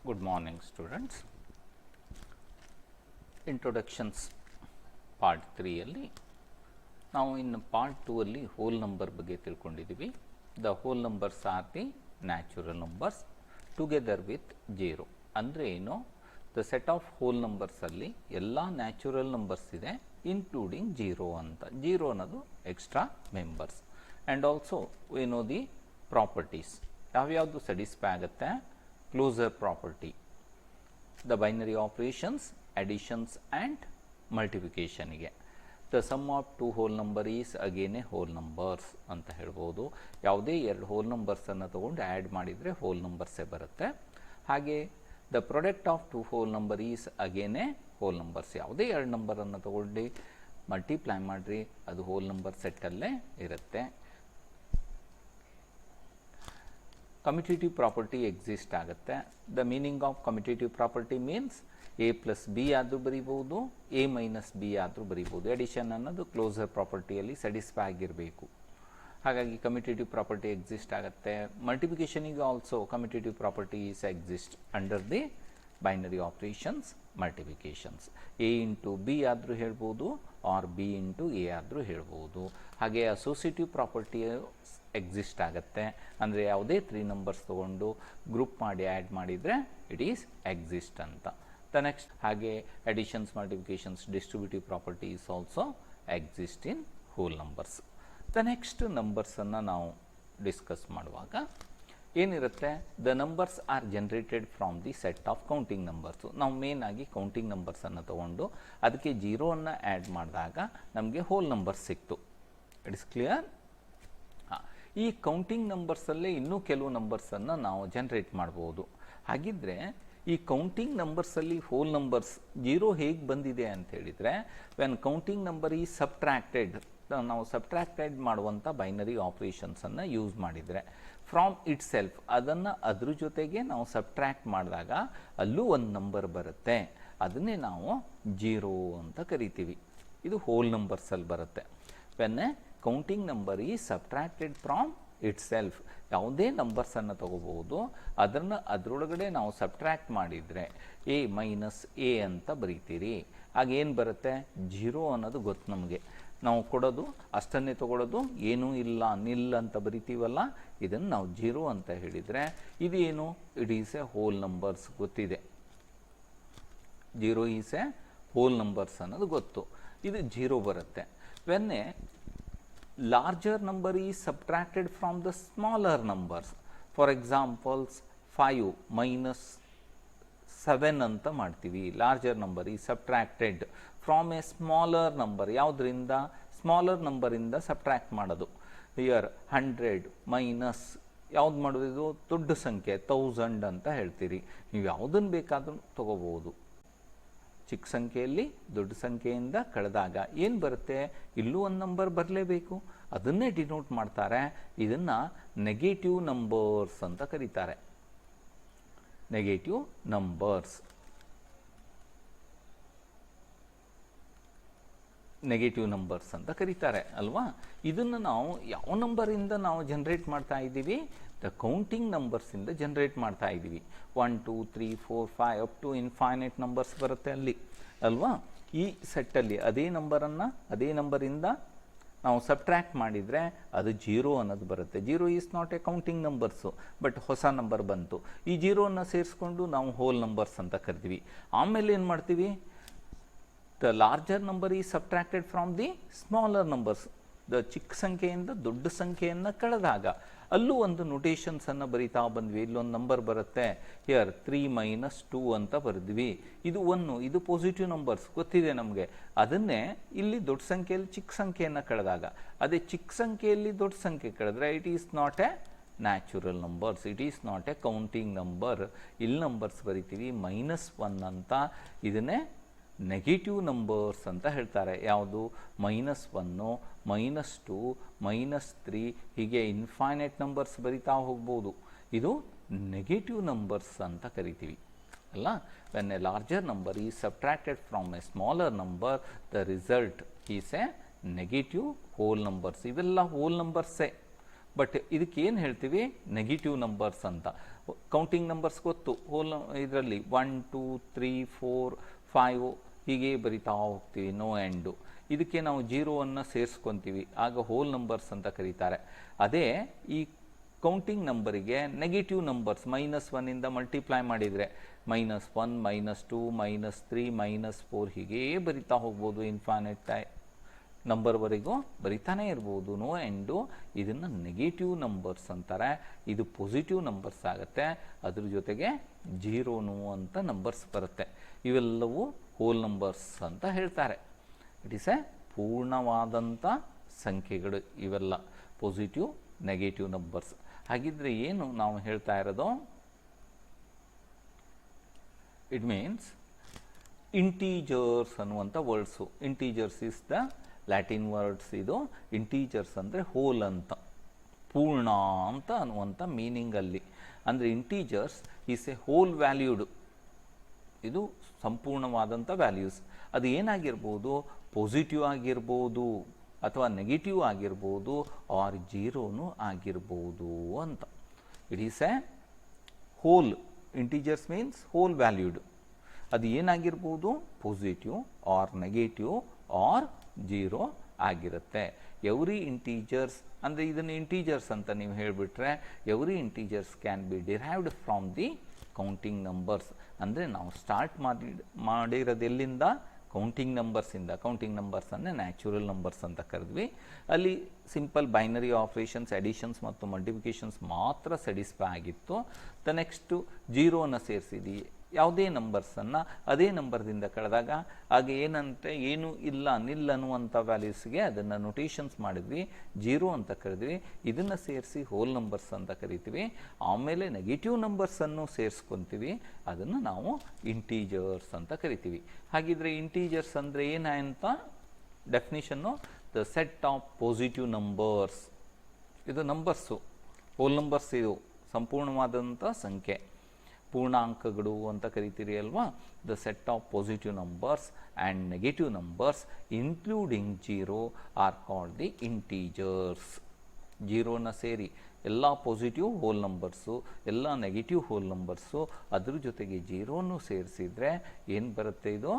Good morning, students. Introductions part 3 ಅಲ್ಲಿ ನಾವು ಇನ್ನು ಪಾರ್ಟ್ 2 ಅಲ್ಲಿ ಹೋಲ್ ನಂಬರ್ ಬಗ್ಗೆ ತಿಳ್ಕೊಂಡಿದ್ದೀವಿ. The whole numbers are the natural numbers together with zero. ಅಂದರೆ ಏನು, the set of whole numbers ಅಲ್ಲಿ ಎಲ್ಲ ನ್ಯಾಚುರಲ್ ನಂಬರ್ಸ್ ಇದೆ ಇನ್ಕ್ಲೂಡಿಂಗ್ ಜೀರೋ ಅಂತ. ಜೀರೋ ಅನ್ನೋದು ಎಕ್ಸ್ಟ್ರಾ ಮೆಂಬರ್ಸ್. ಆ್ಯಂಡ್ ಆಲ್ಸೋ ಏನೋ ದಿ ಪ್ರಾಪರ್ಟೀಸ್ ಯಾವ್ಯಾವುದು ಸ್ಯಾಟಿಸ್ಫೈ ಆಗುತ್ತೆ. Closure property, the binary operations, additions and ಮಲ್ಟಿಪ್ಲಿಕೇಶನ್ಗೆ. The sum of two whole number is again a whole numbers ಅಂತ ಹೇಳ್ಬೋದು. ಯಾವುದೇ ಎರಡು ಹೋಲ್ ನಂಬರ್ಸನ್ನು ತೊಗೊಂಡು ಆ್ಯಡ್ ಮಾಡಿದರೆ ಹೋಲ್ ನಂಬರ್ಸೇ ಬರುತ್ತೆ. ಹಾಗೆ the product of two whole number is again a whole numbers. ಯಾವುದೇ ಎರಡು ನಂಬರನ್ನು ತೊಗೊಂಡು ಮಲ್ಟಿಪ್ಲೈ ಮಾಡಿರಿ ಅದು ಹೋಲ್ ನಂಬರ್ ಸೆಟ್ಟಲ್ಲೇ ಇರುತ್ತೆ. ಕಮ್ಯುಟೇಟಿವ್ ಪ್ರಾಪರ್ಟಿ ಎಕ್ಸಿಸ್ಟ್ ಆಗುತ್ತೆ. The meaning of commutative property means A plus B ಆದರೂ ಬರೀಬೋದು, ಎ ಮೈನಸ್ ಬಿ ಆದರೂ ಬರೀಬೋದು. ಎಡಿಷನ್ ಅನ್ನೋದು ಕ್ಲೋಸರ್ ಪ್ರಾಪರ್ಟಿಯಲ್ಲಿ ಸ್ಯಾಟಿಸ್ಫೈ ಆಗಿರಬೇಕು. ಹಾಗಾಗಿ ಕಮ್ಯುಟೇಟಿವ್ ಪ್ರಾಪರ್ಟಿ ಎಕ್ಸಿಸ್ಟ್ ಆಗುತ್ತೆ. ಮಲ್ಟಿಪ್ಲಿಕೇಶನಿಗೆ also commutative property is exist under the binary operations multiplications. A into B ಆದರೂ ಹೇಳ್ಬೋದು, ಆರ್ ಬಿ ಇಂಟು ಎ ಆದರೂ ಹೇಳ್ಬೋದು. ಹಾಗೆ ಅಸೋಸಿಯೇಟಿವ್ ಪ್ರಾಪರ್ಟಿ ಎಕ್ಸಿಸ್ಟ್ ಆಗುತ್ತೆ. ಅಂದರೆ ಯಾವುದೇ 3 ನಂಬರ್ಸ್ ತೊಗೊಂಡು ಗ್ರೂಪ್ ಮಾಡಿ ಆ್ಯಡ್ ಮಾಡಿದರೆ ಇಟ್ ಈಸ್ ಎಕ್ಸಿಸ್ಟ್ ಅಂತ. ದ ನೆಕ್ಸ್ಟ್ ಹಾಗೆ additions, multiplications, distributive property is also exist in whole numbers. The next ನಂಬರ್ಸನ್ನು ನಾವು ಡಿಸ್ಕಸ್ ಮಾಡುವಾಗ ಏನಿರುತ್ತೆ, the numbers are generated from the set of counting numbers. ನಾವು ಮೇನ್ ಆಗಿ ಕೌಂಟಿಂಗ್ ನಂಬರ್ಸನ್ನು ತೊಗೊಂಡು ಅದಕ್ಕೆ ಜೀರೋವನ್ನು ಆ್ಯಡ್ ಮಾಡಿದಾಗ ನಮಗೆ ಹೋಲ್ ನಂಬರ್ಸ್ ಸಿಕ್ತು. It is clear. ಈ ಕೌಂಟಿಂಗ್ ನಂಬರ್ಸಲ್ಲೇ ಇನ್ನೂ ಕೆಲವು ನಂಬರ್ಸನ್ನು ನಾವು ಜನರೇಟ್ ಮಾಡ್ಬೋದು. ಹಾಗಿದ್ದರೆ ಈ ಕೌಂಟಿಂಗ್ ನಂಬರ್ಸಲ್ಲಿ ಹೋಲ್ ನಂಬರ್ಸ್ ಜೀರೋ ಹೇಗೆ ಬಂದಿದೆ ಅಂತ ಹೇಳಿದರೆ, ವೆನ್ ಕೌಂಟಿಂಗ್ ನಂಬರ್ ಈ ಸಬ್ಟ್ರಾಕ್ಟೆಡ್, ನಾವು ಸಬ್ಟ್ರಾಕ್ಟೆಡ್ ಮಾಡುವಂಥ ಬೈನರಿ ಆಪ್ರೇಷನ್ಸನ್ನು ಯೂಸ್ ಮಾಡಿದರೆ ಫ್ರಾಮ್ ಇಟ್ ಸೆಲ್ಫ್, ಅದನ್ನು ಅದ್ರ ಜೊತೆಗೆ ನಾವು ಸಬ್ಟ್ರಾಕ್ಟ್ ಮಾಡಿದಾಗ ಅಲ್ಲೂ ಒಂದು ನಂಬರ್ ಬರುತ್ತೆ. ಅದನ್ನೇ ನಾವು ಜೀರೋ ಅಂತ ಕರಿತೀವಿ. ಇದು ಹೋಲ್ ನಂಬರ್ಸಲ್ಲಿ ಬರುತ್ತೆ. ವೆನ್ ಕೌಂಟಿಂಗ್ ನಂಬರ್ ಈ ಸಬ್ಟ್ರಾಕ್ಟೆಡ್ ಫ್ರಾಮ್ ಇಟ್ ಸೆಲ್ಫ್, ಯಾವುದೇ ನಂಬರ್ಸನ್ನು ತಗೋಬಹುದು, ಅದನ್ನು ಅದರೊಳಗಡೆ ನಾವು ಸಬ್ಟ್ರಾಕ್ಟ್ ಮಾಡಿದರೆ ಎ ಮೈನಸ್ ಎ ಅಂತ ಬರೀತೀರಿ. ಆಗೇನು ಬರುತ್ತೆ, ಜೀರೋ ಅನ್ನೋದು ಗೊತ್ತು ನಮಗೆ. ನಾವು ಕೊಡೋದು ಅಷ್ಟನ್ನೇ ತೊಗೊಳೋದು, ಏನೂ ಇಲ್ಲ ನಿಲ್ ಅಂತ ಬರಿತೀವಲ್ಲ, ಇದನ್ನು ನಾವು ಜೀರೋ ಅಂತ ಹೇಳಿದರೆ ಇದೇನು, it is a whole numbers ಗೊತ್ತಿದೆ. Zero is a whole numbers ಅನ್ನೋದು ಗೊತ್ತು. ಇದು ಜೀರೋ ಬರುತ್ತೆ. When a larger number is subtracted from the smaller numbers. For examples 5 minus 7 ಅಂತ ಮಾಡ್ತೀವಿ. larger number is subtracted from a smaller number. ಯಾವುದರಿಂದ, smaller ನಂಬರಿಂದ subtract ಮಾಡೋದು. ಹಿಯರ್ 100 ಮೈನಸ್ ಯಾವ್ದು ಮಾಡೋದು, ದೊಡ್ಡ ಸಂಖ್ಯೆ 1000 ಅಂತ ಹೇಳ್ತೀರಿ. ನೀವು ಯಾವುದನ್ನು ಬೇಕಾದರೂ ತಗೋಬಹುದು. ಚಿಕ್ಕ ಸಂಖ್ಯೆಯಲ್ಲಿ ದೊಡ್ಡ ಸಂಖ್ಯೆಯಿಂದ ಕಳೆದಾಗ ಏನು ಬರುತ್ತೆ, ಇಲ್ಲೂ ಒಂದು ನಂಬರ್ ಬರಲೇಬೇಕು. ಅದನ್ನೇ ಡಿನೋಟ್ ಮಾಡ್ತಾರೆ. ಇದನ್ನು ನೆಗೆಟಿವ್ ನಂಬರ್ಸ್ ಅಂತ ಕರೀತಾರೆ. ನೆಗೆಟಿವ್ ನಂಬರ್ಸ್, ನೆಗೆಟಿವ್ ನಂಬರ್ಸ್ ಅಂತ ಕರೀತಾರೆ ಅಲ್ವಾ. ಇದನ್ನು ನಾವು ಯಾವ ನಂಬರಿಂದ ನಾವು ಜನ್ರೇಟ್ ಮಾಡ್ತಾ ಇದ್ದೀವಿ, ದ ಕೌಂಟಿಂಗ್ ನಂಬರ್ಸಿಂದ ಜನ್ರೇಟ್ ಮಾಡ್ತಾ ಇದ್ದೀವಿ. 1 2 3 4 5 ಅಪ್ ಟು ಇನ್ಫೈನೈಟ್ ನಂಬರ್ಸ್ ಬರುತ್ತೆ ಅಲ್ಲಿ ಅಲ್ವಾ. ಈ ಸೆಟ್ಟಲ್ಲಿ ಅದೇ ನಂಬರಿಂದ ನಾವು ಸಬ್ಟ್ರಾಕ್ಟ್ ಮಾಡಿದರೆ ಅದು ಜೀರೋ ಅನ್ನೋದು ಬರುತ್ತೆ. Zero is not a counting numbers, but ಹೊಸ ನಂಬರ್ ಬಂತು. ಈ ಜೀರೋನ ಸೇರಿಸ್ಕೊಂಡು ನಾವು ಹೋಲ್ ನಂಬರ್ಸ್ ಅಂತ ಕರಿತೀವಿ. ಆಮೇಲೆ ಏನು ಮಾಡ್ತೀವಿ, the larger number is subtracted from the smaller numbers. The ಚಿಕ್ಕ ಸಂಖ್ಯೆಯಿಂದ ದೊಡ್ಡ ಸಂಖ್ಯೆಯನ್ನು ಕಳೆದಾಗ ಅಲ್ಲೂ ಒಂದು ನೊಟೇಷನ್ಸನ್ನು ಬರಿತಾ ಬಂದ್ವಿ. ಇಲ್ಲೊಂದು ನಂಬರ್ ಬರುತ್ತೆ, ಹಿಯರ್ 3 ಮೈನಸ್ 2 ಅಂತ ಬರೆದ್ವಿ. ಇದು 1, ಇದು ಪಾಸಿಟಿವ್ ನಂಬರ್ಸ್ ಗೊತ್ತಿದೆ ನಮಗೆ. ಅದನ್ನೇ ಇಲ್ಲಿ ದೊಡ್ಡ ಸಂಖ್ಯೆಯಲ್ಲಿ ಚಿಕ್ಕ ಸಂಖ್ಯೆಯನ್ನು ಕಳೆದಾಗ, ಅದೇ ಚಿಕ್ಕ ಸಂಖ್ಯೆಯಲ್ಲಿ ದೊಡ್ಡ ಸಂಖ್ಯೆ ಕಳೆದ್ರೆ it is not a natural numbers, it is not a counting number. ಇಲ್ಲಿ ನಂಬರ್ಸ್ ಬರಿತೀವಿ -1 ಅಂತ. ಇದನ್ನೇ ನೆಗೆಟಿವ್ ನಂಬರ್ಸ್ ಅಂತ ಹೇಳ್ತಾರೆ. ಯಾವುದು, -1, -2, -3 ಹೀಗೆ ಇನ್ಫೈನೈಟ್ ನಂಬರ್ಸ್ ಬರಿತಾ ಹೋಗ್ಬೋದು. ಇದು ನೆಗೆಟಿವ್ ನಂಬರ್ಸ್ ಅಂತ ಕರಿತೀವಿ ಅಲ್ಲ. When A larger number is subtracted from A smaller number, the result is A negative hole numbers. ಇವೆಲ್ಲ ಹೋಲ್ ನಂಬರ್ಸೇ, ಬಟ್ ಇದಕ್ಕೆ ಏನು ಹೇಳ್ತೀವಿ, ನೆಗೆಟಿವ್ ನಂಬರ್ಸ್ ಅಂತ. ಕೌಂಟಿಂಗ್ ನಂಬರ್ಸ್ ಗೊತ್ತು, ಹೋಲ್ ಇದರಲ್ಲಿ 1 2 3 4 5 ಹೀಗೆ ಬರಿತಾ ಹೋಗ್ತೀವಿ, ನೋ ಎಂಡು. ಇದಕ್ಕೆ ನಾವು ಜೀರೋವನ್ನು ಸೇರಿಸ್ಕೊತೀವಿ, ಆಗ ಹೋಲ್ ನಂಬರ್ಸ್ ಅಂತ ಕರೀತಾರೆ. ಅದೇ ಈ ಕೌಂಟಿಂಗ್ ನಂಬರಿಗೆ ನೆಗೆಟಿವ್ ನಂಬರ್ಸ್ -1ಇಂದ ಮಲ್ಟಿಪ್ಲೈ ಮಾಡಿದರೆ -1 -2 -3 -4 ಹೀಗೇ ಬರಿತಾ ಹೋಗ್ಬೋದು, ಇನ್ಫೈನೈಟ್ ನಂಬರ್ವರೆಗೂ ಬರಿತಾನೇ ಇರ್ಬೋದು, ನೋ ಎಂಡು. ಇದನ್ನು ನೆಗೆಟಿವ್ ನಂಬರ್ಸ್ ಅಂತಾರೆ. ಇದು ಪಾಸಿಟಿವ್ ನಂಬರ್ಸ್ ಆಗುತ್ತೆ, ಅದ್ರ ಜೊತೆಗೆ ಜೀರೋನು ಅಂತ ನಂಬರ್ಸ್ ಬರುತ್ತೆ. ಇವೆಲ್ಲವೂ ಹೋಲ್ ನಂಬರ್ಸ್ ಅಂತ ಹೇಳ್ತಾರೆ. ಇಟ್ ಈಸ್ ಎ ಪೂರ್ಣವಾದಂಥ ಸಂಖ್ಯೆಗಳು ಇವೆಲ್ಲ, ಪಾಸಿಟಿವ್ ನೆಗೆಟಿವ್ ನಂಬರ್ಸ್. ಹಾಗಿದ್ರೆ ಏನು ನಾವು ಹೇಳ್ತಾ ಇರೋದು? ಇಟ್ ಮೀನ್ಸ್ ಇಂಟೀಜರ್ಸ್ ಅನ್ನುವಂಥ words. Integers is the Latin words. ಇದು ಇಂಟೀಜರ್ಸ್ ಅಂದರೆ ಹೋಲ್ ಅಂತ, ಪೂರ್ಣ ಅಂತ ಅನ್ನುವಂಥ ಮೀನಿಂಗಲ್ಲಿ. ಅಂದರೆ integers is a whole valued, ಇದು ಸಂಪೂರ್ಣವಾದಂಥ ವ್ಯಾಲ್ಯೂಸ್. ಅದು ಏನಾಗಿರ್ಬೋದು? ಪಾಸಿಟಿವ್ ಆಗಿರ್ಬೋದು, ಅಥವಾ ನೆಗೆಟಿವ್ ಆಗಿರ್ಬೋದು, ಆರ್ ಜೀರೋನು ಆಗಿರ್ಬೋದು ಅಂತ. It is a whole. Integers means whole valued. ಅದು ಏನಾಗಿರ್ಬೋದು? Positive or negative or zero ಆಗಿರುತ್ತೆ. ಎವ್ರಿ ಇಂಟೀಜರ್ಸ್ ಅಂದರೆ ಇದನ್ನು ಇಂಟೀಜರ್ಸ್ ಅಂತ ನೀವು ಹೇಳಿಬಿಟ್ರೆ, every integers can be derived from the counting numbers. ಅಂದರೆ ನಾವು ಸ್ಟಾರ್ಟ್ ಮಾಡಿರೋದು ಎಲ್ಲಿಂದ? ಕೌಂಟಿಂಗ್ ನಂಬರ್ಸಿಂದ. ಕೌಂಟಿಂಗ್ ನಂಬರ್ಸ್ ಅಂದರೆ ನ್ಯಾಚುರಲ್ ನಂಬರ್ಸ್ ಅಂತ ಕರೆದ್ವಿ. ಅಲ್ಲಿ ಸಿಂಪಲ್ ಬೈನರಿ ಆಪ್ರೇಷನ್ಸ್, ಎಡಿಷನ್ಸ್ ಮತ್ತು ಮಲ್ಟಿಪ್ಲಿಕೇಶನ್ಸ್ ಮಾತ್ರ ಸ್ಯಾಟಿಸ್ಫೈ ಆಗಿತ್ತು. ನೆಕ್ಸ್ಟು ಜೀರೋನ ಸೇರಿಸಿದ್ವಿ. ಯಾವುದೇ ನಂಬರ್ಸನ್ನು ಅದೇ ನಂಬರ್ದಿಂದ ಕಳೆದಾಗ ಹಾಗೆ ಏನಂತೆ ಏನು ಇಲ್ಲ, ನಿಲ್ ಅನ್ನುವಂಥ ವ್ಯಾಲ್ಯೂಸ್ಗೆ ಅದನ್ನು ನೊಟೇಷನ್ಸ್ ಮಾಡಿದ್ವಿ, ಜೀರೋ ಅಂತ ಕರೆದ್ವಿ. ಇದನ್ನು ಸೇರಿಸಿ ಹೋಲ್ ನಂಬರ್ಸ್ ಅಂತ ಕರಿತೀವಿ. ಆಮೇಲೆ ನೆಗೆಟಿವ್ ನಂಬರ್ಸನ್ನು ಸೇರಿಸ್ಕೊತೀವಿ, ಅದನ್ನು ನಾವು ಇಂಟೀಜರ್ಸ್ ಅಂತ ಕರಿತೀವಿ. ಹಾಗಿದ್ರೆ ಇಂಟೀಜರ್ಸ್ ಅಂದರೆ ಏನಂತ definition? The set of positive numbers. ಇದು ನಂಬರ್ಸು, ಹೋಲ್ ನಂಬರ್ಸ್. ಇದು ಸಂಪೂರ್ಣವಾದಂಥ ಸಂಖ್ಯೆ, ಪೂರ್ಣಾಂಕಗಳು ಅಂತ ಕರಿತೀರಿ ಅಲ್ವಾ. The set of positive numbers and negative numbers including zero are called the integers. ಜೀರೋನ ಸೇರಿ ಎಲ್ಲ ಪಾಸಿಟಿವ್ ಹೋಲ್ ನಂಬರ್ಸು, ಎಲ್ಲ ನೆಗೆಟಿವ್ ಹೋಲ್ ನಂಬರ್ಸು, ಅದ್ರ ಜೊತೆಗೆ ಜೀರೋನು ಸೇರಿಸಿದರೆ ಏನು ಬರುತ್ತೆ? ಇದು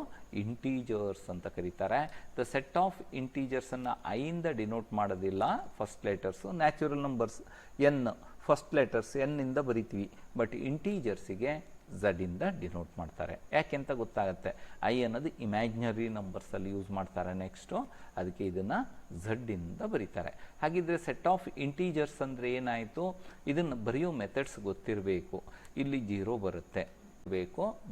ಇಂಟೀಜರ್ಸ್ ಅಂತ ಕರೀತಾರೆ. ದ ಸೆಟ್ ಆಫ್ ಇಂಟೀಜರ್ಸನ್ನು ಐಯಿಂದ ಡಿನೋಟ್ ಮಾಡೋದಿಲ್ಲ, first letters. Natural numbers N first letters ಎನ್ನಿಂದ ಬರಿತೀವಿ, ಬಟ್ ಇಂಟೀಜರ್ಸಿಗೆ ಝಡ್ಡಿಂದ ಡಿನೋಟ್ ಮಾಡ್ತಾರೆ. ಯಾಕೆಂತ ಗೊತ್ತಾಗುತ್ತೆ, ಐ ಅನ್ನೋದು ಇಮ್ಯಾಜಿನರಿ ನಂಬರ್ಸಲ್ಲಿ ಯೂಸ್ ಮಾಡ್ತಾರೆ. ನೆಕ್ಸ್ಟು ಅದಕ್ಕೆ ಇದನ್ನು ಝಡ್ಡಿಂದ ಬರೀತಾರೆ. ಹಾಗಿದ್ರೆ ಸೆಟ್ ಆಫ್ ಇಂಟೀಜರ್ಸ್ ಅಂದರೆ ಏನಾಯಿತು? ಇದನ್ನು ಬರೆಯೋ ಮೆಥಡ್ಸ್ ಗೊತ್ತಿರಬೇಕು. ಇಲ್ಲಿ ಜೀರೋ ಬರುತ್ತೆ,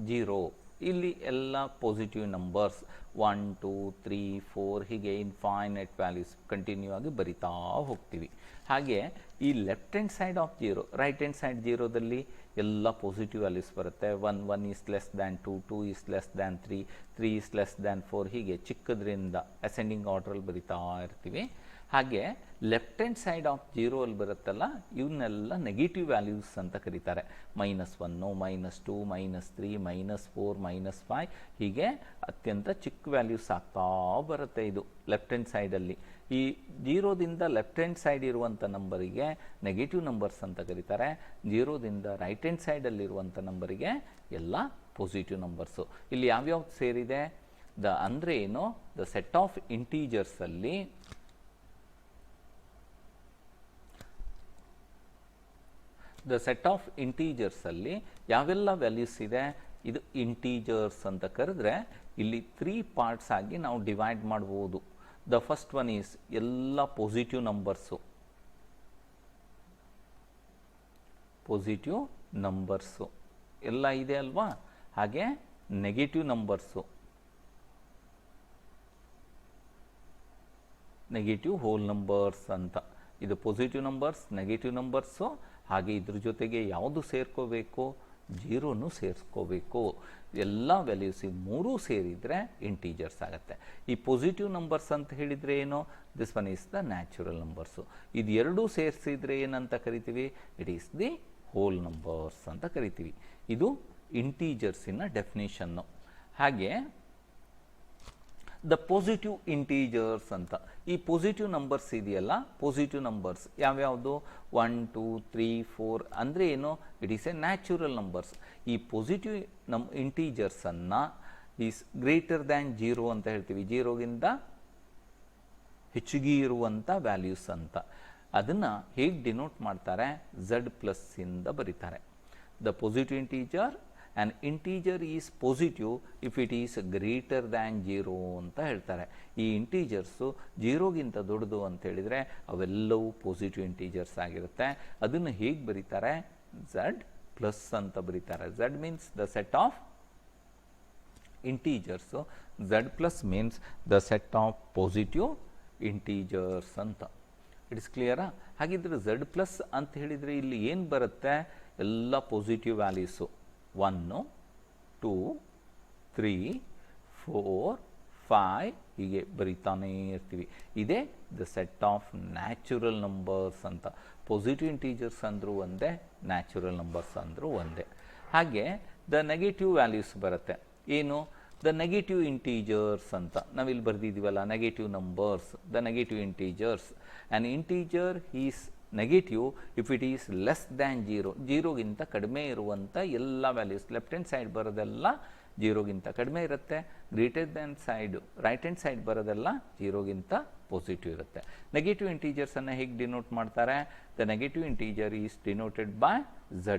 ಜೀರೋ. ಇಲ್ಲಿ ಎಲ್ಲ ಪಾಸಿಟಿವ್ ನಂಬರ್ಸ್ 1 2 3 4 ಹೀಗೆ ಇನ್ಫೈನೈಟ್ ವ್ಯಾಲ್ಯೂಸ್ ಕಂಟಿನ್ಯೂ ಆಗಿ ಬರಿತಾ ಹೋಗ್ತೀವಿ. ಹಾಗೆ ಈ left hand side of zero, right hand side ಜೀರೋದಲ್ಲಿ ಎಲ್ಲ ಪಾಸಿಟಿವ್ ವ್ಯಾಲ್ಯೂಸ್ ಬರುತ್ತೆ. 1 is less than 2 is less than 3 is less than 4 ಹೀಗೆ ಚಿಕ್ಕದ್ರಿಂದ ಅಸೆಂಡಿಂಗ್ ಆರ್ಡ್ರಲ್ಲಿ ಬರಿತಾ ಇರ್ತೀವಿ. ಹಾಗೆ left hand side of zero ಅಲ್ಲಿ ಬರುತ್ತಲ್ಲ, ಇವನ್ನೆಲ್ಲ ನೆಗೆಟಿವ್ ವ್ಯಾಲ್ಯೂಸ್ ಅಂತ ಕರೀತಾರೆ. -1 -2 -3 -4 -5 ಹೀಗೆ ಅತ್ಯಂತ ಚಿಕ್ಕ ವ್ಯಾಲ್ಯೂಸ್ ಆಗ್ತಾ ಬರುತ್ತೆ. ಇದು ಲೆಫ್ಟ್ ಹ್ಯಾಂಡ್ ಸೈಡಲ್ಲಿ. ಈ ಜೀರೋದಿಂದ ಲೆಫ್ಟ್ ಹ್ಯಾಂಡ್ ಸೈಡ್ ಇರುವಂಥ ನಂಬರಿಗೆ ನೆಗೆಟಿವ್ ನಂಬರ್ಸ್ ಅಂತ ಕರೀತಾರೆ. ಜೀರೋದಿಂದ ರೈಟ್ ಹ್ಯಾಂಡ್ ಸೈಡಲ್ಲಿರುವಂಥ ನಂಬರಿಗೆ ಎಲ್ಲ ಪಾಸಿಟಿವ್ ನಂಬರ್ಸು. ಇಲ್ಲಿ ಯಾವ್ಯಾವ್ದು ಸೇರಿದೆ? ಅಂದರೆ ಏನು? ದ ಸೆಟ್ ಆಫ್ ಇಂಟೀಜರ್ಸಲ್ಲಿ ಯಾವೆಲ್ಲ ವ್ಯಾಲ್ಯೂಸ್ ಇದೆ? ಇದು ಇಂಟೀಜರ್ಸ್ ಅಂತ ಕರೆದ್ರೆ ಇಲ್ಲಿ 3 ಪಾರ್ಟ್ಸ್ ಆಗಿ ನಾವು ಡಿವೈಡ್ ಮಾಡ್ಬೋದು. ದ ಫಸ್ಟ್ ಒನ್ ಈಸ್ ಎಲ್ಲ ಪಾಸಿಟಿವ್ ನಂಬರ್ಸು ಎಲ್ಲ ಇದೆ ಅಲ್ವಾ. ಹಾಗೆ negative numbers, negative hole numbers ಅಂತ. ಇದು ಪಾಸಿಟಿವ್ ನಂಬರ್ಸ್, ನೆಗೆಟಿವ್ ನಂಬರ್ಸು. ಹಾಗೆ ಇದ್ರ ಜೊತೆಗೆ ಯಾವುದು ಸೇರ್ಕೋಬೇಕು? ಜೀರೋನು ಸೇರಿಸ್ಕೋಬೇಕು. ಎಲ್ಲ ವ್ಯಾಲ್ಯೂಸ್ ಮೂರೂ ಸೇರಿದರೆ ಇಂಟೀಜರ್ಸ್ ಆಗುತ್ತೆ. ಈ ಪಾಸಿಟಿವ್ ನಂಬರ್ಸ್ ಅಂತ ಹೇಳಿದರೆ ಏನು? This one is the natural numbers. ಇದು ಎರಡೂ ಸೇರಿಸಿದರೆ ಏನಂತ ಕರಿತೀವಿ? It is the whole numbers ಅಂತ ಕರಿತೀವಿ. ಇದು ಇಂಟೀಜರ್ಸಿನ ಡೆಫಿನೇಷನ್ನು. ಹಾಗೆ ದ ಪಾಸಿಟಿವ್ ಇಂಟೀಜರ್ಸ್ ಅಂತ. ಈ ಪಾಸಿಟಿವ್ ನಂಬರ್ಸ್ ಇದೆಯಲ್ಲ, ಪಾಸಿಟಿವ್ ನಂಬರ್ಸ್ ಯಾವ್ಯಾವುದು 1 2 3 4 ಅಂದರೆ ಏನು, it is A natural numbers. ಈ ಪಾಸಿಟಿವ್ ಇಂಟೀಜರ್ಸನ್ನು ಈಸ್ ಗ್ರೇಟರ್ ದ್ಯಾನ್ 0 ಅಂತ ಹೇಳ್ತೀವಿ, 0ಗಿಂತ ಹೆಚ್ಚಿಗೆ ಇರುವಂಥ ವ್ಯಾಲ್ಯೂಸ್ ಅಂತ. ಅದನ್ನು ಹೇಗೆ ಡಿನೋಟ್ ಮಾಡ್ತಾರೆ, Z+ ಇಂದ ಬರೀತಾರೆ. The positive integer, an integer is positive if it is greater than 0 ಅಂತ ಹೇಳ್ತಾರೆ. ಈ ಇಂಟೀಜರ್ಸು 0ಗಿಂತ ದೊಡ್ಡದು ಅಂತ ಹೇಳಿದರೆ ಅವೆಲ್ಲವೂ ಪಾಸಿಟಿವ್ ಇಂಟೀಜರ್ಸ್ ಆಗಿರುತ್ತೆ. ಅದನ್ನು ಹೇಗೆ ಬರೀತಾರೆ, Z+ ಅಂತ ಬರೀತಾರೆ. Z means the set of integers, Z+ means the set of positive integers ಅಂತ. ಇಟ್ಸ್ ಕ್ಲಿಯರಾ? ಹಾಗಿದ್ರೆ Z+ ಅಂತ ಹೇಳಿದರೆ ಇಲ್ಲಿ ಏನು ಬರುತ್ತೆ, ಎಲ್ಲ ಪಾಸಿಟಿವ್ ವ್ಯಾಲ್ಯೂಸು 1 2 3 4 5 ಹೀಗೆ ಬರಿತಾನೇ ಇರ್ತೀವಿ. ಇದೇ the set of natural numbers ಅಂತ. ಪಾಸಿಟಿವ್ ಇಂಟೀಜರ್ಸ್ ಅಂದರೂ ಒಂದೇ, ನ್ಯಾಚುರಲ್ ನಂಬರ್ಸ್ ಅಂದರೂ ಒಂದೇ. ಹಾಗೆ ದ ನೆಗೆಟಿವ್ ವ್ಯಾಲ್ಯೂಸ್ ಬರುತ್ತೆ. ಏನು, ದ ನೆಗೆಟಿವ್ ಇಂಟೀಜರ್ಸ್ ಅಂತ ನಾವಿಲ್ಲಿ ಬರೆದಿದ್ದೀವಲ್ಲ, negative numbers, the negative integers. An integer is negative if it is less than 0, 0ಗಿಂತ ಕಡಿಮೆ ಇರುವಂಥ ಎಲ್ಲ ವ್ಯಾಲ್ಯೂಸ್. ಲೆಫ್ಟ್ ಹ್ಯಾಂಡ್ ಸೈಡ್ ಬರೋದೆಲ್ಲ 0ಗಿಂತ ಕಡಿಮೆ ಇರುತ್ತೆ, greater than side right hand side ಬರೋದೆಲ್ಲ 0ಗಿಂತ ಪಾಸಿಟಿವ್ ಇರುತ್ತೆ. ನೆಗೆಟಿವ್ ಇಂಟೀಜರ್ಸನ್ನು ಹೇಗೆ ಡಿನೋಟ್ ಮಾಡ್ತಾರೆ, the negative integer is denoted by Z-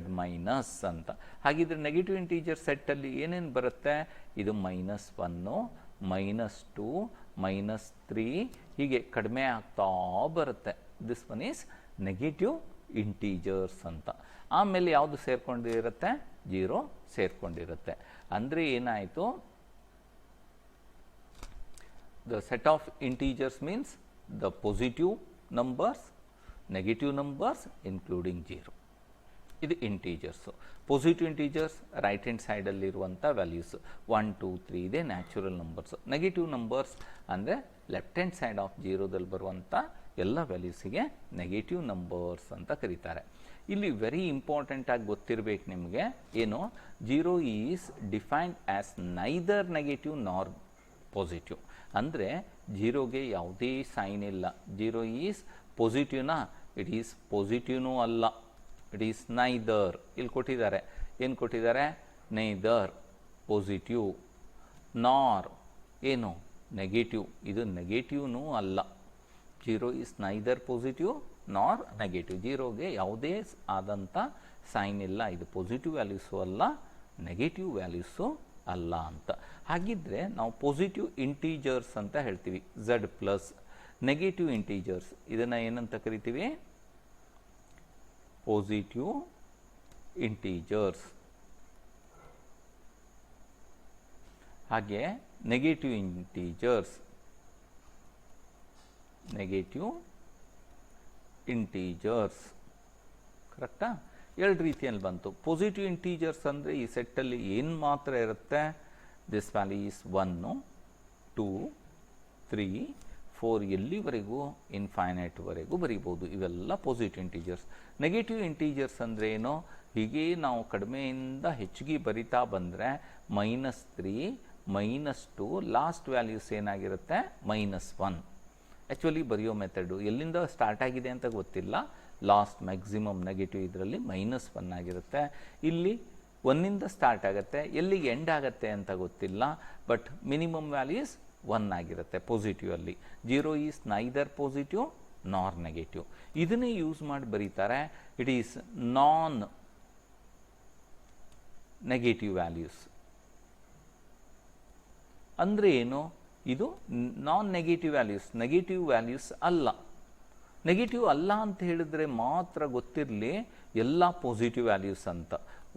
ಅಂತ. ಹಾಗಿದ್ರೆ ನೆಗೆಟಿವ್ ಇಂಟೀಜರ್ ಸೆಟ್ಟಲ್ಲಿ ಏನೇನು ಬರುತ್ತೆ, ಇದು -1 -2 -3 ಹೀಗೆ ಕಡಿಮೆ ಆಗ್ತಾ ಬರುತ್ತೆ. This one is negative integers ಅಂತ. ಆಮೇಲೆ ಯಾವುದು ಸೇರ್ಕೊಂಡಿರುತ್ತೆ, 0 ಸೇರ್ಕೊಂಡಿರುತ್ತೆ. ಅಂದರೆ ಏನಾಯಿತು, the set of integers means the positive numbers, negative numbers including 0. ಇದು integers. Positive integers right hand ಸೈಡಲ್ಲಿರುವಂಥ ವ್ಯಾಲ್ಯೂಸ್ 1 2 3 ಇದೆ ನ್ಯಾಚುರಲ್ ನಂಬರ್ಸು. ನೆಗೆಟಿವ್ ನಂಬರ್ಸ್ ಅಂದರೆ ಲೆಫ್ಟ್ ಹ್ಯಾಂಡ್ ಸೈಡ್ ಆಫ್ 0ದಲ್ಲಿ ಬರುವಂಥ ಎಲ್ಲ ವ್ಯಾಲ್ಯೂಸಿಗೆ ನೆಗೆಟಿವ್ ನಂಬರ್ಸ್ ಅಂತ ಕರೀತಾರೆ. ಇಲ್ಲಿ ವೆರಿ ಇಂಪಾರ್ಟೆಂಟಾಗಿ ಗೊತ್ತಿರಬೇಕು ನಿಮಗೆ, ಏನು, 0 is defined as neither negative ನಾರ್ ಪಾಸಿಟಿವ್. ಅಂದರೆ 0ಗೆ ಯಾವುದೇ ಸೈನ್ ಇಲ್ಲ. 0 ಈಸ್ ಪಾಸಿಟಿವ್ನಾ, ಇಟ್ ಈಸ್ ಪಾಸಿಟಿವ್ನೂ ಅಲ್ಲ, ಇಟ್ ಈಸ್ ನೈದರ್. ಇಲ್ಲಿ ಕೊಟ್ಟಿದ್ದಾರೆ, ಏನು ಕೊಟ್ಟಿದ್ದಾರೆ, ನೈದರ್ ಪಾಸಿಟಿವ್ ನಾರ್ ಏನು ನೆಗೆಟಿವ್. ಇದು ನೆಗೆಟಿವ್ನೂ ಅಲ್ಲ. 0 ಈಸ್ ನೈದರ್ ಪಾಸಿಟಿವ್ ನಾರ್ ನೆಗೆಟಿವ್. 0ಗೆ ಯಾವುದೇ ಆದಂಥ ಸೈನ್ ಇಲ್ಲ. ಇದು ಪಾಸಿಟಿವ್ ವ್ಯಾಲ್ಯೂಸು ಅಲ್ಲ, ನೆಗೆಟಿವ್ ವ್ಯಾಲ್ಯೂಸು ಅಲ್ಲ ಅಂತ. ಹಾಗಿದ್ರೆ ನಾವು ಪಾಸಿಟಿವ್ ಇಂಟೀಜರ್ಸ್ ಅಂತ ಹೇಳ್ತೀವಿ Z+. ನೆಗೆಟಿವ್ ಇಂಟೀಜರ್ಸ್ ಇದನ್ನು ಏನಂತ ಕರಿತೀವಿ, ಪಾಸಿಟಿವ್ ಇಂಟೀಜರ್ಸ್. ಹಾಗೆ ನೆಗೆಟಿವ್ ಇಂಟೀಜರ್ಸ್, ನೆಗೆಟಿವ್ ಇಂಟೀಜರ್ಸ್. ಕರೆಕ್ಟಾ? ಎರಡು ರೀತಿಯಲ್ಲಿ ಬಂತು. ಪಾಸಿಟಿವ್ ಇಂಟೀಜರ್ಸ್ ಅಂದರೆ ಈ ಸೆಟ್ಟಲ್ಲಿ ಏನು ಮಾತ್ರ ಇರುತ್ತೆ, ದಿಸ್ ವ್ಯಾಲ್ಯೂ ಈಸ್ 1 2 3 4 ಎಲ್ಲಿವರೆಗೂ, ಇನ್ಫೈನೈಟ್ವರೆಗೂ ಬರೀಬೋದು. ಇವೆಲ್ಲ ಪಾಸಿಟಿವ್ ಇಂಟೀಜರ್ಸ್. ನೆಗೆಟಿವ್ ಇಂಟೀಜರ್ಸ್ ಅಂದರೆ ಏನು, ಹೀಗೆ ನಾವು ಕಡಿಮೆಯಿಂದ ಹೆಚ್ಚಿಗೆ ಬರಿತಾ ಬಂದರೆ -3 -2 ಲಾಸ್ಟ್ ವ್ಯಾಲ್ಯೂಸ್ ಏನಾಗಿರುತ್ತೆ, -1. ಆ್ಯಕ್ಚುಲಿ ಬರೆಯೋ ಮೆಥಡು ಎಲ್ಲಿಂದ ಸ್ಟಾರ್ಟ್ ಆಗಿದೆ ಅಂತ ಗೊತ್ತಿಲ್ಲ. ಲಾಸ್ಟ್ ಮ್ಯಾಕ್ಸಿಮಮ್ ನೆಗೆಟಿವ್ ಇದರಲ್ಲಿ -1 ಆಗಿರುತ್ತೆ. ಇಲ್ಲಿ 1ಇಂದ ಸ್ಟಾರ್ಟ್ ಆಗುತ್ತೆ, ಎಲ್ಲಿಗೆ ಎಂಡ್ ಆಗುತ್ತೆ ಅಂತ ಗೊತ್ತಿಲ್ಲ. ಬಟ್ ಮಿನಿಮಮ್ ವ್ಯಾಲ್ಯೂಸ್ 1 ಆಗಿರುತ್ತೆ ಪಾಸಿಟಿವ್ ಅಲ್ಲಿ. 0 ಈಸ್ ನೈದರ್ ಪಾಸಿಟಿವ್ ನಾರ್ ನೆಗೆಟಿವ್. ಇದನ್ನೇ ಯೂಸ್ ಮಾಡಿ ಬರೀತಾರೆ, it is non negative values. ಅಂದರೆ ಏನು, ಇದು ನಾನ್ ನೆಗೆಟಿವ್ ವ್ಯಾಲ್ಯೂಸ್, ನೆಗೆಟಿವ್ ವ್ಯಾಲ್ಯೂಸ್ ಅಲ್ಲ. ನೆಗೆಟಿವ್ ಅಲ್ಲ ಅಂತ ಹೇಳಿದ್ರೆ ಮಾತ್ರ ಗೊತ್ತಿರಲಿ ಎಲ್ಲ ಪಾಸಿಟಿವ್ ವ್ಯಾಲ್ಯೂಸ್ ಅಂತ.